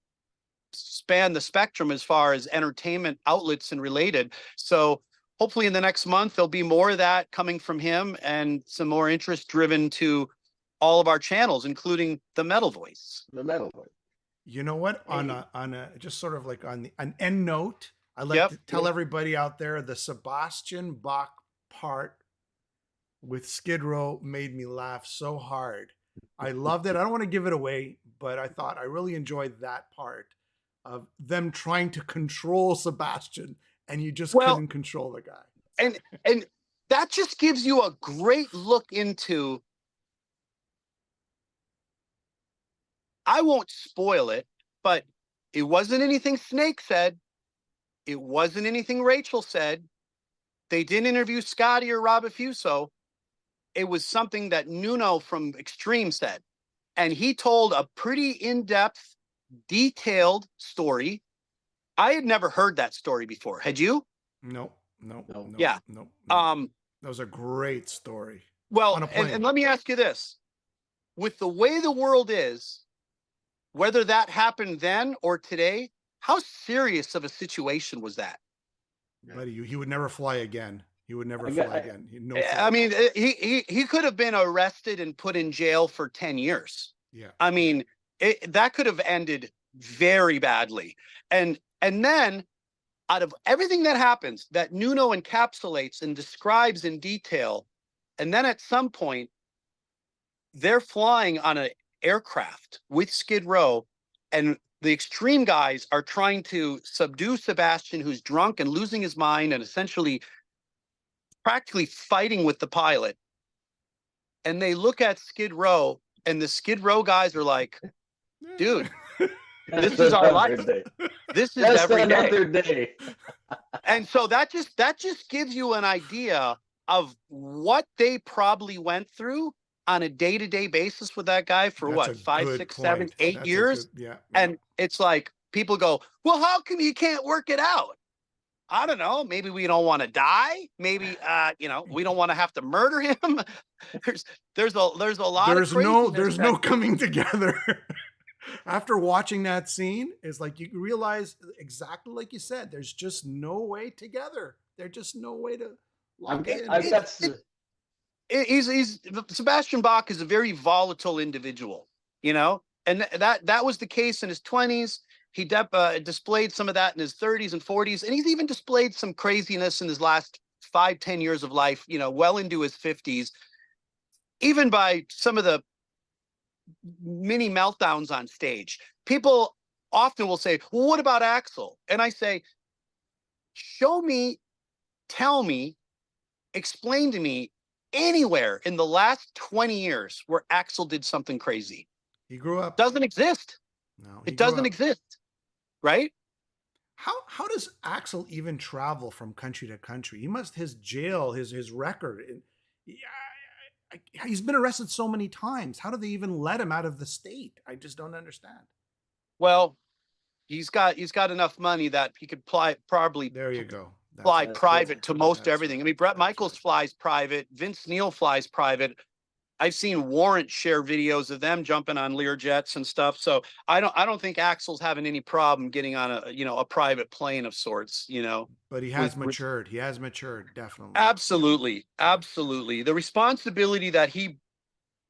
spanned the spectrum as far as entertainment outlets and related. So hopefully in the next month, there'll be more of that coming from him, and some more interest driven to all of our channels, including the Metal Voice. The Metal Voice. You know what? On a just sort of like on an end note, I'd like to tell everybody out there, the Sebastian Bach part with Skid Row made me laugh so hard. I loved it. I don't want to give it away, but I thought I really enjoyed that part of them trying to control Sebastian, and you just couldn't control the guy. And that just gives you a great look into, I won't spoil it, but it wasn't anything Snake said. It wasn't anything Rachel said. They didn't interview Scotty or Rob Affuso. It was something that Nuno from Extreme said. And he told a pretty in-depth, detailed story. I had never heard that story before. Had you? No. Yeah. No. That was a great story. Well, and let me ask you this. With the way the world is, whether that happened then or today, how serious of a situation was that? Buddy, he would never fly again. He would never fly again. I mean, he could have been arrested and put in jail for 10 years. Yeah. I mean, that could have ended very badly. And then out of everything that happens, that Nuno encapsulates and describes in detail, and then at some point, they're flying on an aircraft with Skid Row, and the Extreme guys are trying to subdue Sebastian, who's drunk and losing his mind and essentially practically fighting with the pilot. And they look at Skid Row, and the Skid Row guys are like, dude, this is our life. This is every day. And so that just gives you an idea of what they probably went through on a day-to-day basis with that guy for what, 5, 6, 7, 8 years. And it's like, people go, well, how come you can't work it out? I don't know. Maybe we don't want to die. Maybe, we don't want to have to murder him. There's a lot of craziness. There's no coming together. After watching that scene, it's like you realize exactly like you said, there's just no way together. There's just no way to lock in. He's Sebastian Bach is a very volatile individual, and that was the case in his 20s. He displayed some of that in his 30s and 40s, and he's even displayed some craziness in his last 5-10 years of life, well into his 50s, even by some of the mini meltdowns on stage. People often will say, well, what about Axl? And I say, show me, tell me, explain to me anywhere in the last 20 years where Axl did something crazy. He grew up. Doesn't exist. No, it doesn't exist. Right? How does Axl even travel from country to country? He must, his jail, his record. He's been arrested so many times. How do they even let him out of the state? I just don't understand. Well, he's got enough money that he could probably. There you go. Fly private to most everything. I mean, Bret Michaels flies private. Vince Neil flies private. I've seen Warrant share videos of them jumping on Learjets and stuff. So I don't think Axl's having any problem getting on a private plane of sorts. But he has matured. He has matured, definitely. Absolutely. The responsibility that he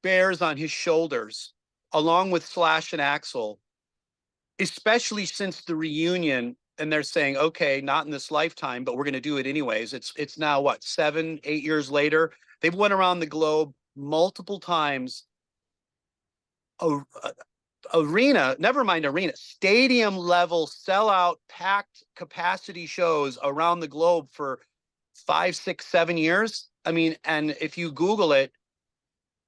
bears on his shoulders, along with Slash and Axl, especially since the reunion. And they're saying, okay, not in this lifetime, but we're going to do it anyways. It's now what, 7, 8 years later. They've went around the globe multiple times. Stadium level sellout, packed capacity shows around the globe for 5, 6, 7 years. I mean, and if you Google it,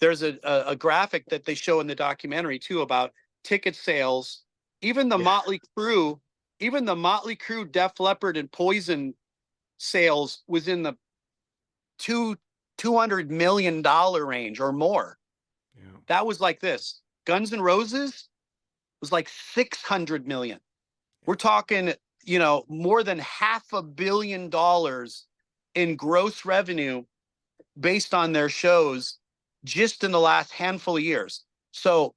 there's a graphic that they show in the documentary too about ticket sales. Even the Motley Crue, Def Leppard, and Poison sales was in the 2 $200 million range or more. Yeah. That was like this. Guns N' Roses was like 600 million. We're talking, you know, more than $500 million in gross revenue based on their shows just in the last handful of years. So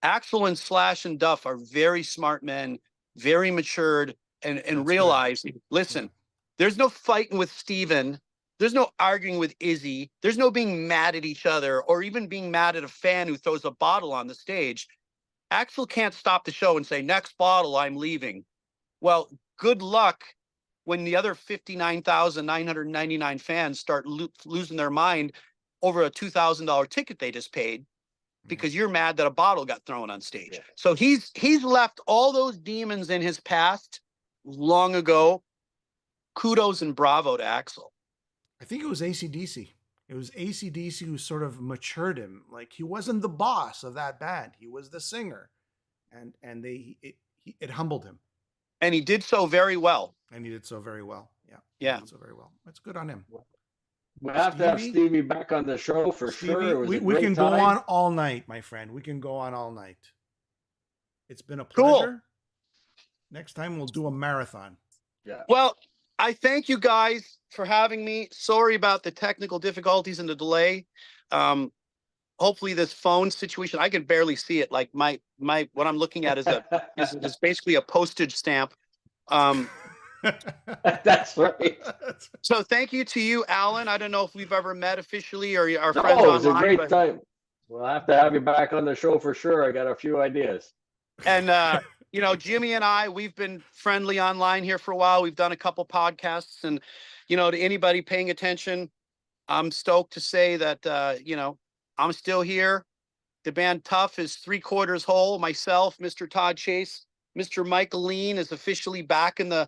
Axl and Slash and Duff are very smart men, very matured, and realize, listen, there's no fighting with Steven. There's no arguing with Izzy. There's no being mad at each other or even being mad at a fan who throws a bottle on the stage. Axl can't stop the show and say, next bottle, I'm leaving. Well, good luck when the other 59,999 fans start losing their mind over a $2,000 ticket they just paid because you're mad that a bottle got thrown on stage. Yeah. So he's left all those demons in his past long ago. Kudos and bravo to Axl. I think it was AC/DC. It was AC/DC who sort of matured him. Like, he wasn't the boss of that band. He was the singer. And it humbled him. And he did so very well. Yeah. He did so very well. That's good on him. We'll have to have Stevie back on the show for sure. We can go on all night, my friend. We can go on all night. It's been a pleasure. Cool. Next time we'll do a marathon. Yeah. Well, I thank you guys for having me. Sorry about the technical difficulties and the delay. Hopefully this phone situation, I can barely see it. Like my what I'm looking at is is basically a postage stamp. That's right. So thank you to you, Alan. I don't know if we've ever met officially or our friends online. It was a great time. We'll have to have you back on the show for sure. I got a few ideas. And you know, Jimmy and I, we've been friendly online here for a while. We've done a couple podcasts, and you know, to anybody paying attention, I'm stoked to say that you know, I'm still here. The band Tuff is 3/4 whole. Myself, Mr. Todd Chase, Mr. Michael Lean is officially back in the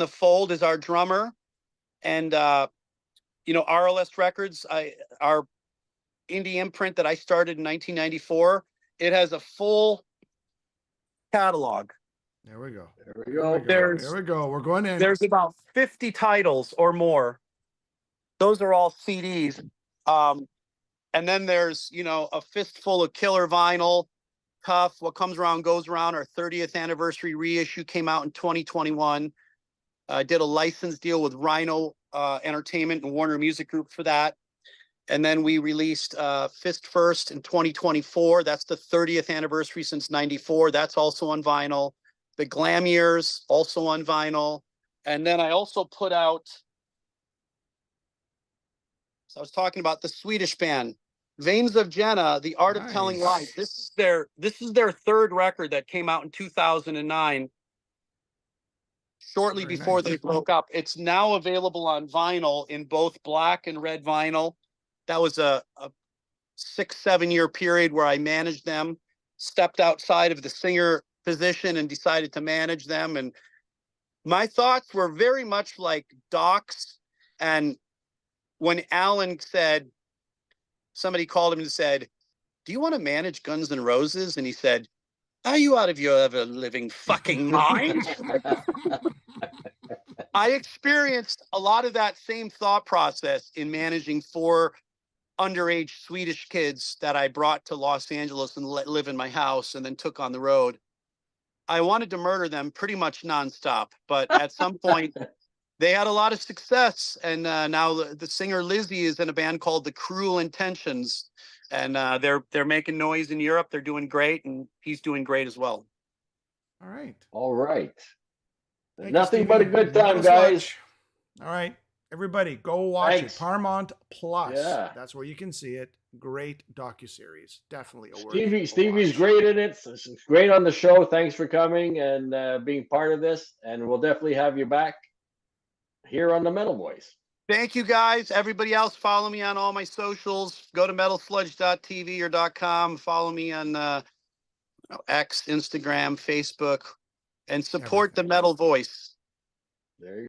fold as our drummer. And you know, RLS Records, our indie imprint that I started in 1994, it has a full catalog. There we go. There we go. We're going in. There's about 50 titles or more. Those are all CDs. And then there's, you know, a fistful of killer vinyl. Tuff, What Comes Around Goes Around, our 30th anniversary reissue came out in 2021. I did a license deal with Rhino Entertainment and Warner Music Group for that. And then we released Fist First in 2024. That's the 30th anniversary since 94. That's also on vinyl. The Glam Years, also on vinyl. And then I also put out, so I was talking about the Swedish band, Veins of Jenna, The Art of Telling Lies. This is their third record that came out in 2009. Shortly before they broke up. It's now available on vinyl in both black and red vinyl. That was a 6-7 year period where I managed them, stepped outside of the singer position and decided to manage them. And my thoughts were very much like Doc's. And when Alan said, somebody called him and said, "Do you want to manage Guns N' Roses?" And he said, "Are you out of your ever living fucking mind?" I experienced a lot of that same thought process in managing 4 underage Swedish kids that I brought to Los Angeles and let live in my house and then took on the road. I wanted to murder them pretty much nonstop, but at some point they had a lot of success. And now the singer Lizzie is in a band called The Cruel Intentions. And they're making noise in Europe. They're doing great, and he's doing great as well. All right. All right. Thank Nothing you, but a good time, guys. All right. Everybody, go watch it. Paramount Plus. Yeah. That's where you can see it. Great docuseries. Definitely a Stevie's great in it. It's great on the show. Thanks for coming and being part of this. And we'll definitely have you back here on the Metal Boys. Thank you, guys. Everybody else, follow me on all my socials. Go to metalsludge.tv or .com. Follow me on X, Instagram, Facebook, and support the Metal Voice. There you go.